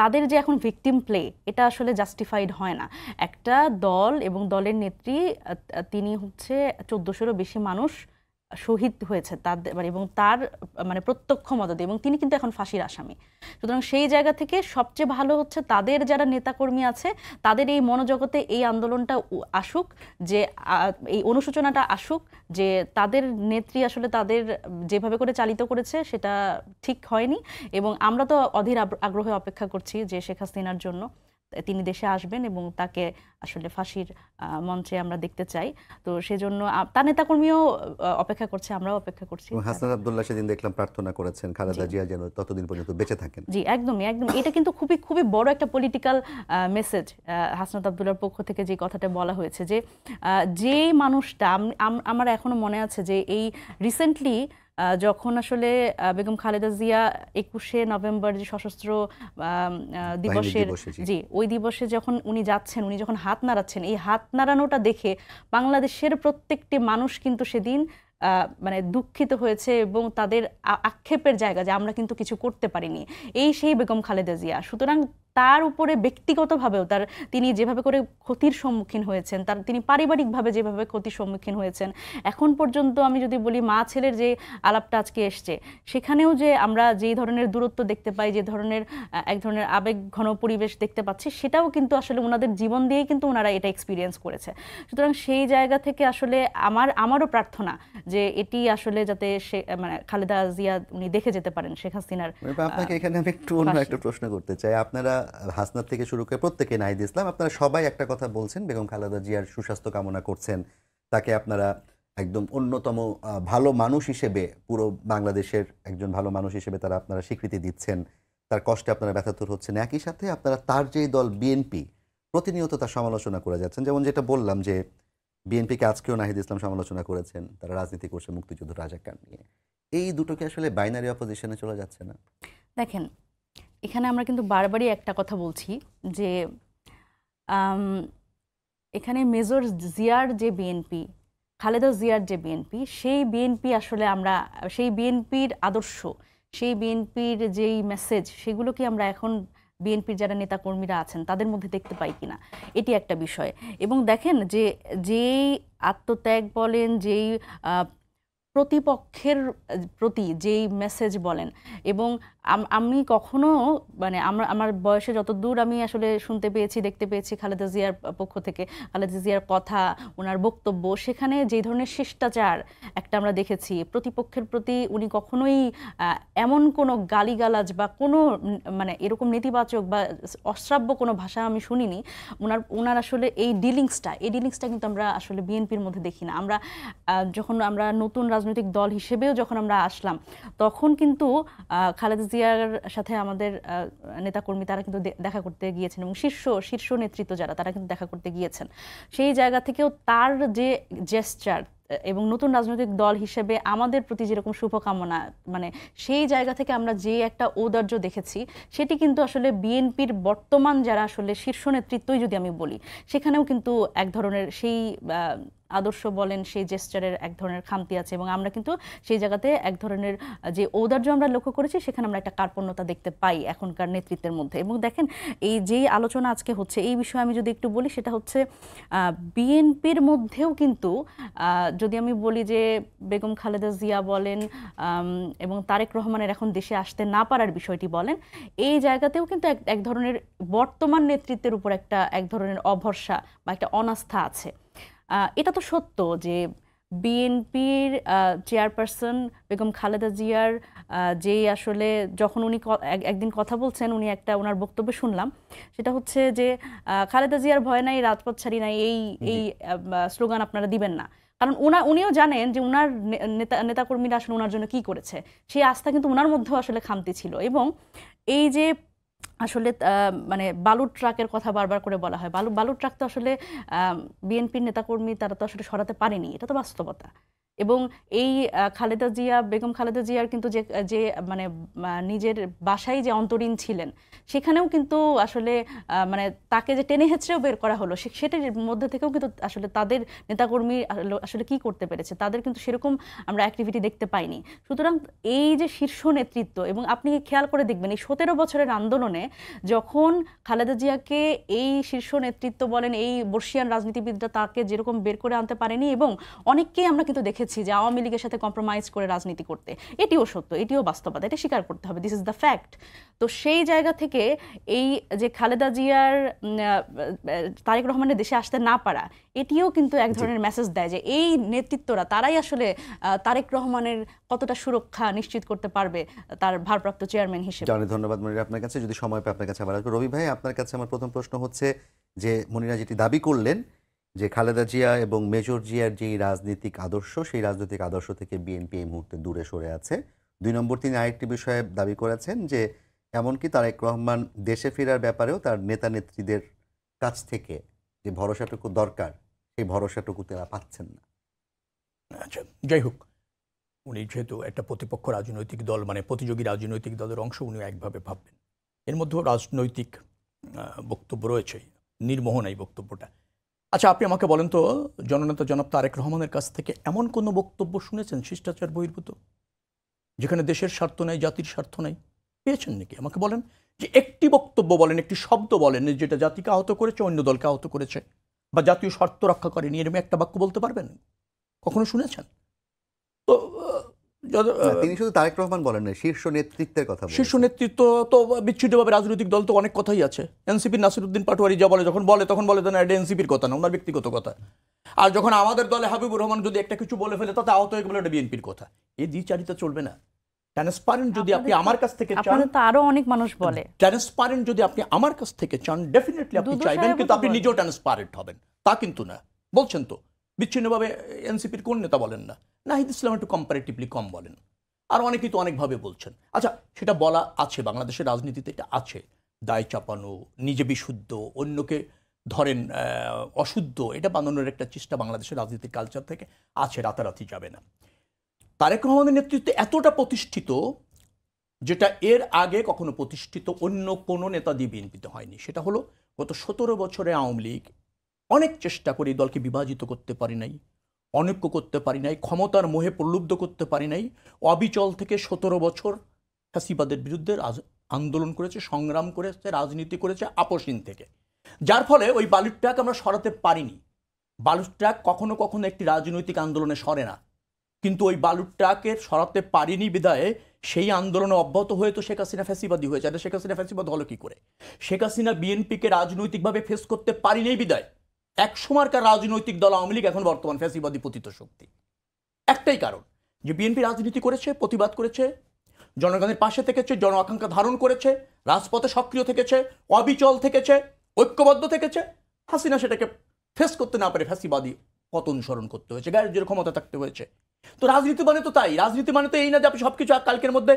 তাদের যে এখন ভিকটিম প্লে, এটা আসলে জাস্টিফাইড হয় না। একটা দল এবং দলের নেত্রী, তিনি হচ্ছে 1400-এরও বেশি মানুষ শহীদ হয়েছে তাদের, এবং তার মানে প্রত্যক্ষ মদদে, এবং তিনি কিন্তু এখন ফাঁসির আসামি। সুতরাং সেই জায়গা থেকে সবচেয়ে ভালো হচ্ছে তাদের যারা নেতাকর্মী আছে, তাদের এই মনোজগতে এই আন্দোলনটা আসুক, যে এই অনুশোচনাটা আসুক যে তাদের নেত্রী আসলে তাদের যেভাবে করে চালিত করেছে সেটা ঠিক হয়নি। এবং আমরা তো অধীর আগ্রহে অপেক্ষা করছি যে শেখ হাসিনার জন্য তিনি দেশে আসবেন এবং তাকে আসলে ফাঁসির মঞ্চে আমরা দেখতে চাই। তো সেজন্য তার নেতাকর্মীও অপেক্ষা করছে, আমরাও অপেক্ষা করছি। হাসনাত আব্দুল্লাহ সেদিন দেখলাম প্রার্থনা করেছেন খালেদা জিয়া যেন ততদিন পর্যন্ত বেঁচে থাকেন। জি একদমই একদম। এটা কিন্তু খুবই খুবই বড় একটা পলিটিক্যাল মেসেজ হাসনাত আব্দুল্লাহর পক্ষ থেকে যে কথাটা বলা হয়েছে, যে মানুষটা আমার এখনো মনে আছে যে এই রিসেন্টলি যখন আসলে বেগম খালেদা জিয়া 21শে নভেম্বর যে সশস্ত্র দিবসের, জি ওই দিবসে যখন উনি যাচ্ছেন, উনি যখন হাত নাড়াচ্ছেন, এই হাত নাড়ানোটা দেখে বাংলাদেশের প্রত্যেকটি মানুষ কিন্তু সেদিন মানে দুঃখিত হয়েছে এবং তাদের আক্ষেপের জায়গা যে আমরা কিন্তু কিছু করতে পারিনি, সেই বেগম খালেদা জিয়া। সুতরাং তার উপরে ব্যক্তিগতভাবেও তিনি যেভাবে করে ক্ষতির সম্মুখীন হয়েছেন, তিনি পারিবারিকভাবে যেভাবে ক্ষতির সম্মুখীন হয়েছেন, এখন পর্যন্ত আমি যদি বলি মা ছেলের যে আলাপটা আজকে এসছে, সেখানেও যে আমরা যেই ধরনের দূরত্ব দেখতে পাই, যে ধরনের এক ধরনের আবেগ ঘন পরিবেশ দেখতে পাচ্ছি, সেটাও কিন্তু আসলে ওনাদের জীবন দিয়েই কিন্তু ওনারা এটা এক্সপিরিয়েন্স করেছে। সুতরাং সেই জায়গা থেকে আসলে আমারও প্রার্থনা যে এটি আসলে যাতে মানে খালেদা জিয়া উনি দেখে যেতে পারেন শেখ হাসিনার। আপনাকে এখানে আমি একটু অন্য একটা প্রশ্ন করতে চাই। আপনারা হাসনাত থেকে শুরু করে প্রত্যেকে, নাহিদ ইসলাম, আপনারা সবাই একটা কথা বলছেন, বেগম খালেদা জিয়ার সুস্বাস্থ্য কামনা করছেন, তাকে আপনারা একদম অন্যতম ভালো মানুষ হিসেবে, পুরো বাংলাদেশের একজন ভালো মানুষ হিসেবে আপনারা স্বীকৃতি দিচ্ছেন, তার কষ্টে আপনারা ব্যথাতুর হচ্ছেন। একই সাথে আপনারা তার যেই দল বিএনপি, প্রতিনিয়ত তার সমালোচনা করে যাচ্ছেন। যেমন যেটা বললাম যে বিএনপিকে আজকেও নাহিদ ইসলাম সমালোচনা করেছেন, তারা রাজনীতি করছে মুক্তিযুদ্ধ রাজাকার নিয়ে। এই দুটোকে আসলে বাইনারি অপোজিশনে চলে যাচ্ছে না? দেখেন, এখানে আমরা কিন্তু বারবারই একটা কথা বলছি যে আম, এখানে মেজর জিয়ার যে বিএনপি, খালেদা জিয়ার যে বিএনপি, সেই বিএনপি আসলে আমরা সেই বিএনপির আদর্শ, সেই বিএনপির যেই মেসেজ, সেগুলো কি আমরা এখন বিএনপির যারা নেতাকর্মীরা আছেন তাদের মধ্যে দেখতে পাই কিনা, এটি একটা বিষয়। এবং দেখেন যে যেই আত্মত্যাগ বলেন, যেই প্রতিপক্ষের প্রতি যেই মেসেজ বলেন, এবং আমি কখনো মানে আমার বয়সে যতদূর আমি আসলে শুনতে পেয়েছি, দেখতে পেয়েছি খালেদা জিয়ার পক্ষ থেকে, খালেদা জিয়ার কথা, ওনার বক্তব্য, সেখানে যে ধরনের শিষ্টাচার একটা আমরা দেখেছি প্রতিপক্ষের প্রতি, উনি কখনোই এমন কোনো গালিগালাজ বা কোনো মানে এরকম নেতিবাচক বা অশ্রাব্য কোনো ভাষা আমি শুনিনি। ওনার আসলে এই ডিলিংসটা কিন্তু আমরা আসলে বিএনপির মধ্যে দেখি না। আমরা যখন আমরা নতুন রাজনৈতিক দল হিসেবেও যখন আমরা আসলাম, তখন কিন্তু খালেদা জিয়ার সাথে আমাদের নেতাকর্মী তারা কিন্তু দেখা করতে গিয়েছেন, এবং শীর্ষ নেতৃত্ব যারা, তারা কিন্তু দেখা করতে গিয়েছেন। সেই জায়গা থেকেও তার যে জেস্চার এবং নতুন রাজনৈতিক দল হিসেবে আমাদের প্রতি যেরকম শুভকামনা, মানে সেই জায়গা থেকে আমরা যে একটা ঔদার্য দেখেছি, সেটি কিন্তু আসলে বিএনপির বর্তমান যারা আসলে শীর্ষ নেতৃত্বই যদি আমি বলি, সেখানেও কিন্তু এক ধরনের সেই আদর্শ বলেন, সেই জেস্চারের এক ধরনের খামতি আছে, এবং আমরা কিন্তু সেই জায়গাতে এক ধরনের যে ঔদার্য আমরা লক্ষ্য করেছি, সেখানে আমরা একটা কার্পণ্যতা দেখতে পাই এখনকার নেতৃত্বের মধ্যে। এবং দেখেন এই যেই আলোচনা আজকে হচ্ছে, এই বিষয়ে আমি যদি একটু বলি, সেটা হচ্ছে বিএনপির মধ্যেও কিন্তু যদি আমি বলি যে বেগম খালেদা জিয়া বলেন এবং তারেক রহমানের এখন দেশে আসতে না পারার বিষয়টি বলেন, এই জায়গাতেও কিন্তু এক ধরনের বর্তমান নেতৃত্বের উপর এক ধরনের অভরসা বা একটা অনাস্থা আছে। এটা তো সত্য যে বিএনপির চেয়ারপারসন বেগম খালেদা জিয়ার যে আসলে যখন উনি একদিন কথা বলছেন, উনি ওনার বক্তব্য শুনলাম, সেটা হচ্ছে যে খালেদা জিয়ার ভয় নাই, রাজপথ ছাড়ি নাই, এই স্লোগান আপনারা দিবেন না। কারণ উনিও জানেন যে উনার নেতাকর্মীরা আসলে ওনার জন্য কি করেছে, সেই আস্থা কিন্তু ওনার মধ্যেও আসলে খামতি ছিল। এবং এই যে আসলে মানে বালুর ট্রাকের কথা বারবার করে বলা হয়, বালুর ট্রাক তো আসলে বিএনপির নেতাকর্মী তারা তো আসলে সরাতে পারেনি, এটা তো বাস্তবতা। এবং এই বেগম খালেদা জিয়ার কিন্তু যে মানে নিজের বাসায় যে অন্তরীণ ছিলেন, সেখানেও কিন্তু আসলে মানে তাকে যে টেনে হেঁচড়েও বের করা হলো, সেটার মধ্যে থেকেও কিন্তু আসলে তাদের নেতাকর্মী আসলে কি করতে পেরেছে, তাদের কিন্তু সেরকম আমরা অ্যাক্টিভিটি দেখতে পাইনি। সুতরাং এই যে শীর্ষ নেতৃত্ব, এবং আপনি খেয়াল করে দেখবেন এই 17 বছরের আন্দোলনে যখন খালেদা জিয়াকে এই শীর্ষ নেতৃত্ব বলেন, এই বর্ষিয়ান রাজনীতিবিদরা তাকে যেরকম বের করে আনতে পারেনি, এবং অনেককেই আমরা কিন্তু দেখেছি যে আওয়ামী লীগের সাথে কম্প্রোমাইজ করে রাজনীতি করতে। এটিও সত্য, এটিও বাস্তবতা, এটা স্বীকার করতে হবে, দিস ইজ দ্য ফ্যাক্ট। তো সেই জায়গা থেকে এই যে খালেদা জিয়ার তারেক রহমানের দেশে আসতে না পারা, এটিও কিন্তু এক ধরনের মেসেজ দেয় যে এই নেতৃত্বরা তারাই আসলে তারেক রহমানের কতটা সুরক্ষা নিশ্চিত করতে পারবে তার ভারপ্রাপ্ত চেয়ারম্যান হিসেবে। অনেক ধন্যবাদ মনিরা আপনার কাছে। যদি সময় পায় আপনার কাছে আবার আসবো। রবি ভাই, আপনার কাছে আমার প্রথম প্রশ্ন হচ্ছে যে মনিরা যেটি দাবি করলেন যে খালেদা জিয়া এবং মেজর জিয়ার যে রাজনৈতিক আদর্শ, সেই রাজনৈতিক আদর্শ থেকে বিএনপি এই মুহূর্তে দূরে সরে আছে। 2 নম্বর, তিনি আরেকটি বিষয়ে দাবি করেছেন যে এমনকি তারেক রহমান দেশে ফেরার ব্যাপারেও তার নেতা নেত্রীদের কাছ থেকে যে ভরসাটুকু দরকার, সেই ভরসাটুকু তারা পাচ্ছেন না। আচ্ছা, যাই হোক, উনি যেহেতু একটা প্রতিপক্ষ রাজনৈতিক দল, মানে প্রতিযোগী রাজনৈতিক দলের অংশ, উনিও একভাবে ভাববেন। এর মধ্যেও রাজনৈতিক বক্তব্য রয়েছে, নির্মোহন এই বক্তব্যটা। আচ্ছা, আপনি আমাকে বলেন তো, জননেতা জনাব তারেক রহমানের কাছ থেকে এমন কোনো বক্তব্য শুনেছেন শিষ্টাচার বহির্ভূত, যেখানে দেশের স্বার্থ নাই, জাতির স্বার্থ নাই? পেয়েছেন নাকি? আমাকে বলেন যে একটি বক্তব্য বলেন, একটি শব্দ বলেন যেটা জাতিকে আহত করেছে, অন্য দলকে আহত করেছে, বা জাতীয় স্বার্থ রক্ষা করেনি, এরকম একটা বাক্য বলতে পারবেন? কখনো শুনেছেন? তো তিনি শুধু তারেক রহমান বলেন না, শীর্ষ নেতৃত্বের কথা বলেন। শীর্ষ নেতৃত্ব তো বিচ্ছিন্নভাবে রাজনৈতিক দল তো অনেক কথাই আছে। এনসিপির নাসিরউদ্দিন পাটোয়ারি যা বলে, যখন বলে তখন বলে এটা এনসিপির কথা না, ওনার ব্যক্তিগত কথা। আর যখন আমাদের দলে হাবিবুর রহমান যদি একটা কিছু বলে ফেলে, তাতে আহত হয়ে গেলে এটা বিএনপির কথা। এই দ্বিচারিতা চলবে না। ট্রান্সপারেন্ট যদি আপনি আমার কাছ থেকে চান, তো আরো অনেক মানুষ বলে, ট্রান্সপারেন্ট যদি আপনি আমার কাছ থেকে চান, ডেফিনেটলি আপনি চাইবেন, কিন্তু আপনি নিজেও ট্রান্সপারেন্ট হবেন, তা কিন্তু না। বলছেন তো বিচ্ছিন্নভাবে এনসিপির কোন নেতা বলেন না? নাহিদ ইসলাম একটু কম্পারেটিভলি কম বলেন, আর অনেকেই তো অনেকভাবে বলছেন। আচ্ছা, সেটা বলা আছে, বাংলাদেশের রাজনীতিতে এটা আছে, দায় চাপানো, নিজে বিশুদ্ধ, অন্যকে ধরেন অশুদ্ধ, এটা বানানোর একটা চেষ্টা বাংলাদেশের রাজনীতির কালচার থেকে আছে, রাতারাতি যাবে না। তারেক রহমানের নেতৃত্বে এতটা প্রতিষ্ঠিত যেটা এর আগে কখনো প্রতিষ্ঠিত অন্য কোনো নেতা দিয়ে বিএনপিতে হয়নি। সেটা হলো গত 17 বছরে আওয়ামী লীগ অনেক চেষ্টা করে এই দলকে বিভাজিত করতে পারি নাই, অনৈক্য করতে পারি নাই, ক্ষমতার মোহে প্রলুব্ধ করতে পারি নাই। অবিচল থেকে 17 বছর ফ্যাসিবাদের বিরুদ্ধে আন্দোলন করেছে, সংগ্রাম করেছে, রাজনীতি করেছে আপোষহীন থেকে। যার ফলে ওই বালুর ট্রাক আমরা সরাতে পারিনি। বালুর ট্রাক কখনো কখনো একটি রাজনৈতিক আন্দোলনে সরে না, কিন্তু ওই বালুর ট্রাকের সরাতে পারিনি বিদায়ে সেই আন্দোলনে অব্যাহত হয়ে তো শেখ হাসিনা ফ্যাসিবাদী হয়েছে। আর শেখ হাসিনা ফ্যাসিবাদ হলো কি করে? শেখ হাসিনা বিএনপিকে রাজনৈতিকভাবে ফেস করতে পারিনি বিদায় এক সময়কার রাজনৈতিক দল আওয়ামী লীগ এখন বর্তমান ফ্যাসিবাদী পতিত শক্তি। একটাই কারণ যে বিএনপি রাজনীতি করেছে, প্রতিবাদ করেছে, জনগণের পাশে থেকেছে, জন আকাঙ্ক্ষা ধারণ করেছে, রাজপথে সক্রিয় থেকেছে, অবিচল থেকেছে, ঐক্যবদ্ধ থেকেছে। হাসিনা সেটাকে ফেস করতে না পারে ফ্যাসিবাদী পথ অনুসরণ করতে হয়েছে, গায়ের জোরে ক্ষমতা থাকতে হয়েছে। তো রাজনীতি মানে তো তাই, রাজনীতি মানে তো এই না যে আপনি সবকিছু কালকের মধ্যে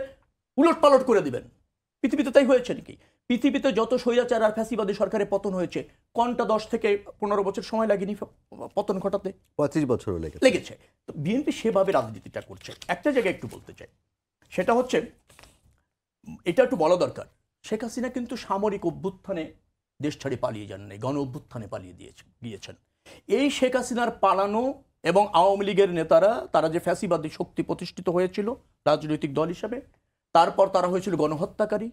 উলট পালট করে দিবেন। পৃথিবীতে তাই হয়েছে নাকি? পৃথিবীতে যত স্বৈরাচার আর ফ্যাসিবাদী সরকারের পতন হয়েছে, কোনটা 10 থেকে 15 বছর সময় লাগেনি পতন ঘটাতে? 25 বছরও লেগেছে। তো বিএনপি সেভাবে রাজনীতিটা করছে। একটা জায়গায় একটু বলতে চাই, সেটা হচ্ছে এটা একটু বলা দরকার, শেখ হাসিনা কিন্তু সামরিক অভ্যুত্থানে দেশ ছাড়ি পালিয়ে যান নাই, গণ অভ্যুত্থানে পালিয়ে গিয়েছেন। এই শেখ হাসিনার পালানো এবং আওয়ামী লীগের নেতারা তারা যে ফ্যাসিবাদী শক্তি প্রতিষ্ঠিত হয়েছিল রাজনৈতিক দল হিসাবে, তারপর তারা হয়েছিল গণহত্যাকারী,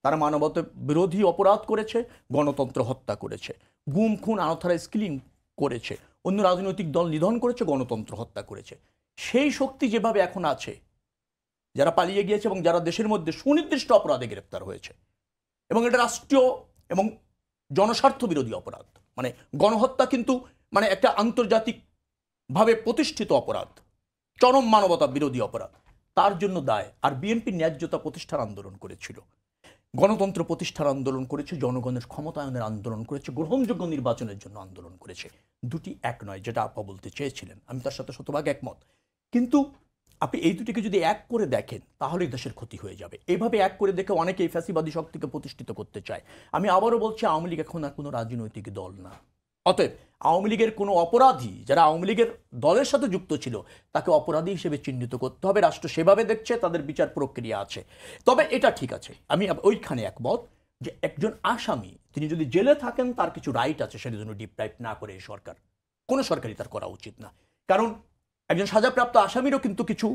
তারা মানবতা বিরোধী অপরাধ করেছে, গণতন্ত্র হত্যা করেছে, গুম খুন আনথারা স্কিলিং করেছে, অন্য রাজনৈতিক দল নিধন করেছে, গণতন্ত্র হত্যা করেছে। সেই শক্তি যেভাবে এখন আছে, যারা পালিয়ে গিয়েছে এবং যারা দেশের মধ্যে সুনির্দিষ্ট অপরাধে গ্রেপ্তার হয়েছে, এবং এটা রাষ্ট্রীয় এবং জনস্বার্থ বিরোধী অপরাধ, মানে গণহত্যা কিন্তু মানে একটা আন্তর্জাতিকভাবে প্রতিষ্ঠিত অপরাধ, চরম মানবতা বিরোধী অপরাধ, তার জন্য দায়। আর বিএনপি ন্যায্যতা প্রতিষ্ঠার আন্দোলন করেছিল, গণতন্ত্র প্রতিষ্ঠার আন্দোলন করেছে, জনগণের ক্ষমতায়নের আন্দোলন করেছে, গ্রহণযোগ্য নির্বাচনের জন্য আন্দোলন করেছে। দুটি এক নয়, যেটা আপা বলতে চেয়েছিলেন, আমি তার সাথে শতভাগ একমত। কিন্তু আপনি এই দুটিকে যদি এক করে দেখেন তাহলেই দেশের ক্ষতি হয়ে যাবে। এভাবে এক করে দেখে অনেকেই ফ্যাসিবাদী শক্তিকে প্রতিষ্ঠিত করতে চায়। আমি আবারও বলছি, আওয়ামী লীগ এখন আর কোনো রাজনৈতিক দল না। অতএব আওয়ামী লীগের কোনো অপরাধী যারা আওয়ামী লীগের দলের সাথে যুক্ত ছিল তাকে অপরাধী হিসেবে চিহ্নিত করতে হবে। রাষ্ট্র সেভাবে দেখছে, তাদের বিচার প্রক্রিয়া আছে। তবে এটা ঠিক আছে, আমি ওইখানে একমত যে একজন আসামি তিনি যদি জেলে থাকেন তার কিছু রাইট আছে, সেটা জন্য ডিপ্রাইভ না করে এই সরকার, কোনো সরকারই তার করা উচিত না। কারণ একজন সাজাপ্রাপ্ত আসামিরও কিন্তু কিছু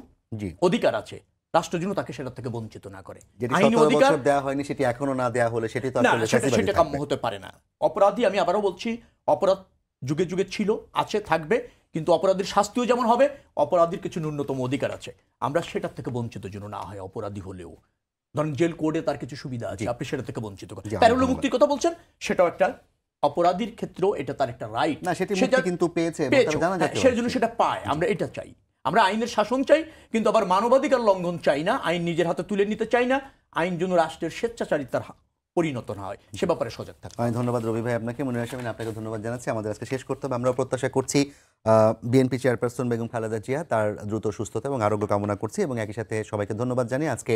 অধিকার আছে, রাষ্ট্র যেন তাকে সেটা থেকে বঞ্চিত না করে। আইনি অধিকার দেওয়া হয়নি, সেটি এখনো না দেওয়া হলে সেটি তো আসলে সেটা কাম্য হতে পারে না। অপরাধী, আমি আবারও বলছি, অপরাধ যুগে যুগে ছিল, আছে, থাকবে, কিন্তু অপরাধীর শাস্তিও যেমন হবে, অপরাধীর কিছু ন্যূনতম অধিকার আছে, আমরা সেটার থেকে বঞ্চিত যেন না হয়। অপরাধী হলেও ধরেন জেল কোডে তার কিছু সুবিধা আছে, আপনি সেটা থেকে বঞ্চিত করেন। প্যারোল মুক্তির কথা বলছেন, সেটাও একটা অপরাধীর ক্ষেত্রেও এটা তার একটা রাইট, না সেটি কিন্তু পেয়েছে, সেই জন্য সেটা পায়। আমরা এটা চাই, আমরা আইনের শাসন চাই, কিন্তু আবার মানবাধিকার লঙ্ঘন চাই না, আইন নিজের হাতে তুলে নিতে চাই না, আইন যেন রাষ্ট্রের স্বেচ্ছাচারিতার পরিণত না হয় সে ব্যাপারে সজাগ থাকতে হবে। ধন্যবাদ রবি ভাই আপনাকে, মনির আশামিন আপনাকে ধন্যবাদ জানাচ্ছি। আমাদের আজকে শেষ করতে হবে, আমরা প্রত্যাশা করছি বিএনপি চেয়ারপারসন বেগম খালেদা জিয়া তার দ্রুত সুস্থতা এবং আরোগ্য কামনা করছি, এবং একই সাথে সবাইকে ধন্যবাদ জানিয়ে আজকে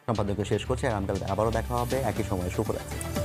সম্পাদককে শেষ করছি। আগামীকাল আবারও দেখা হবে একই সময়ে। শুভরাত্রি।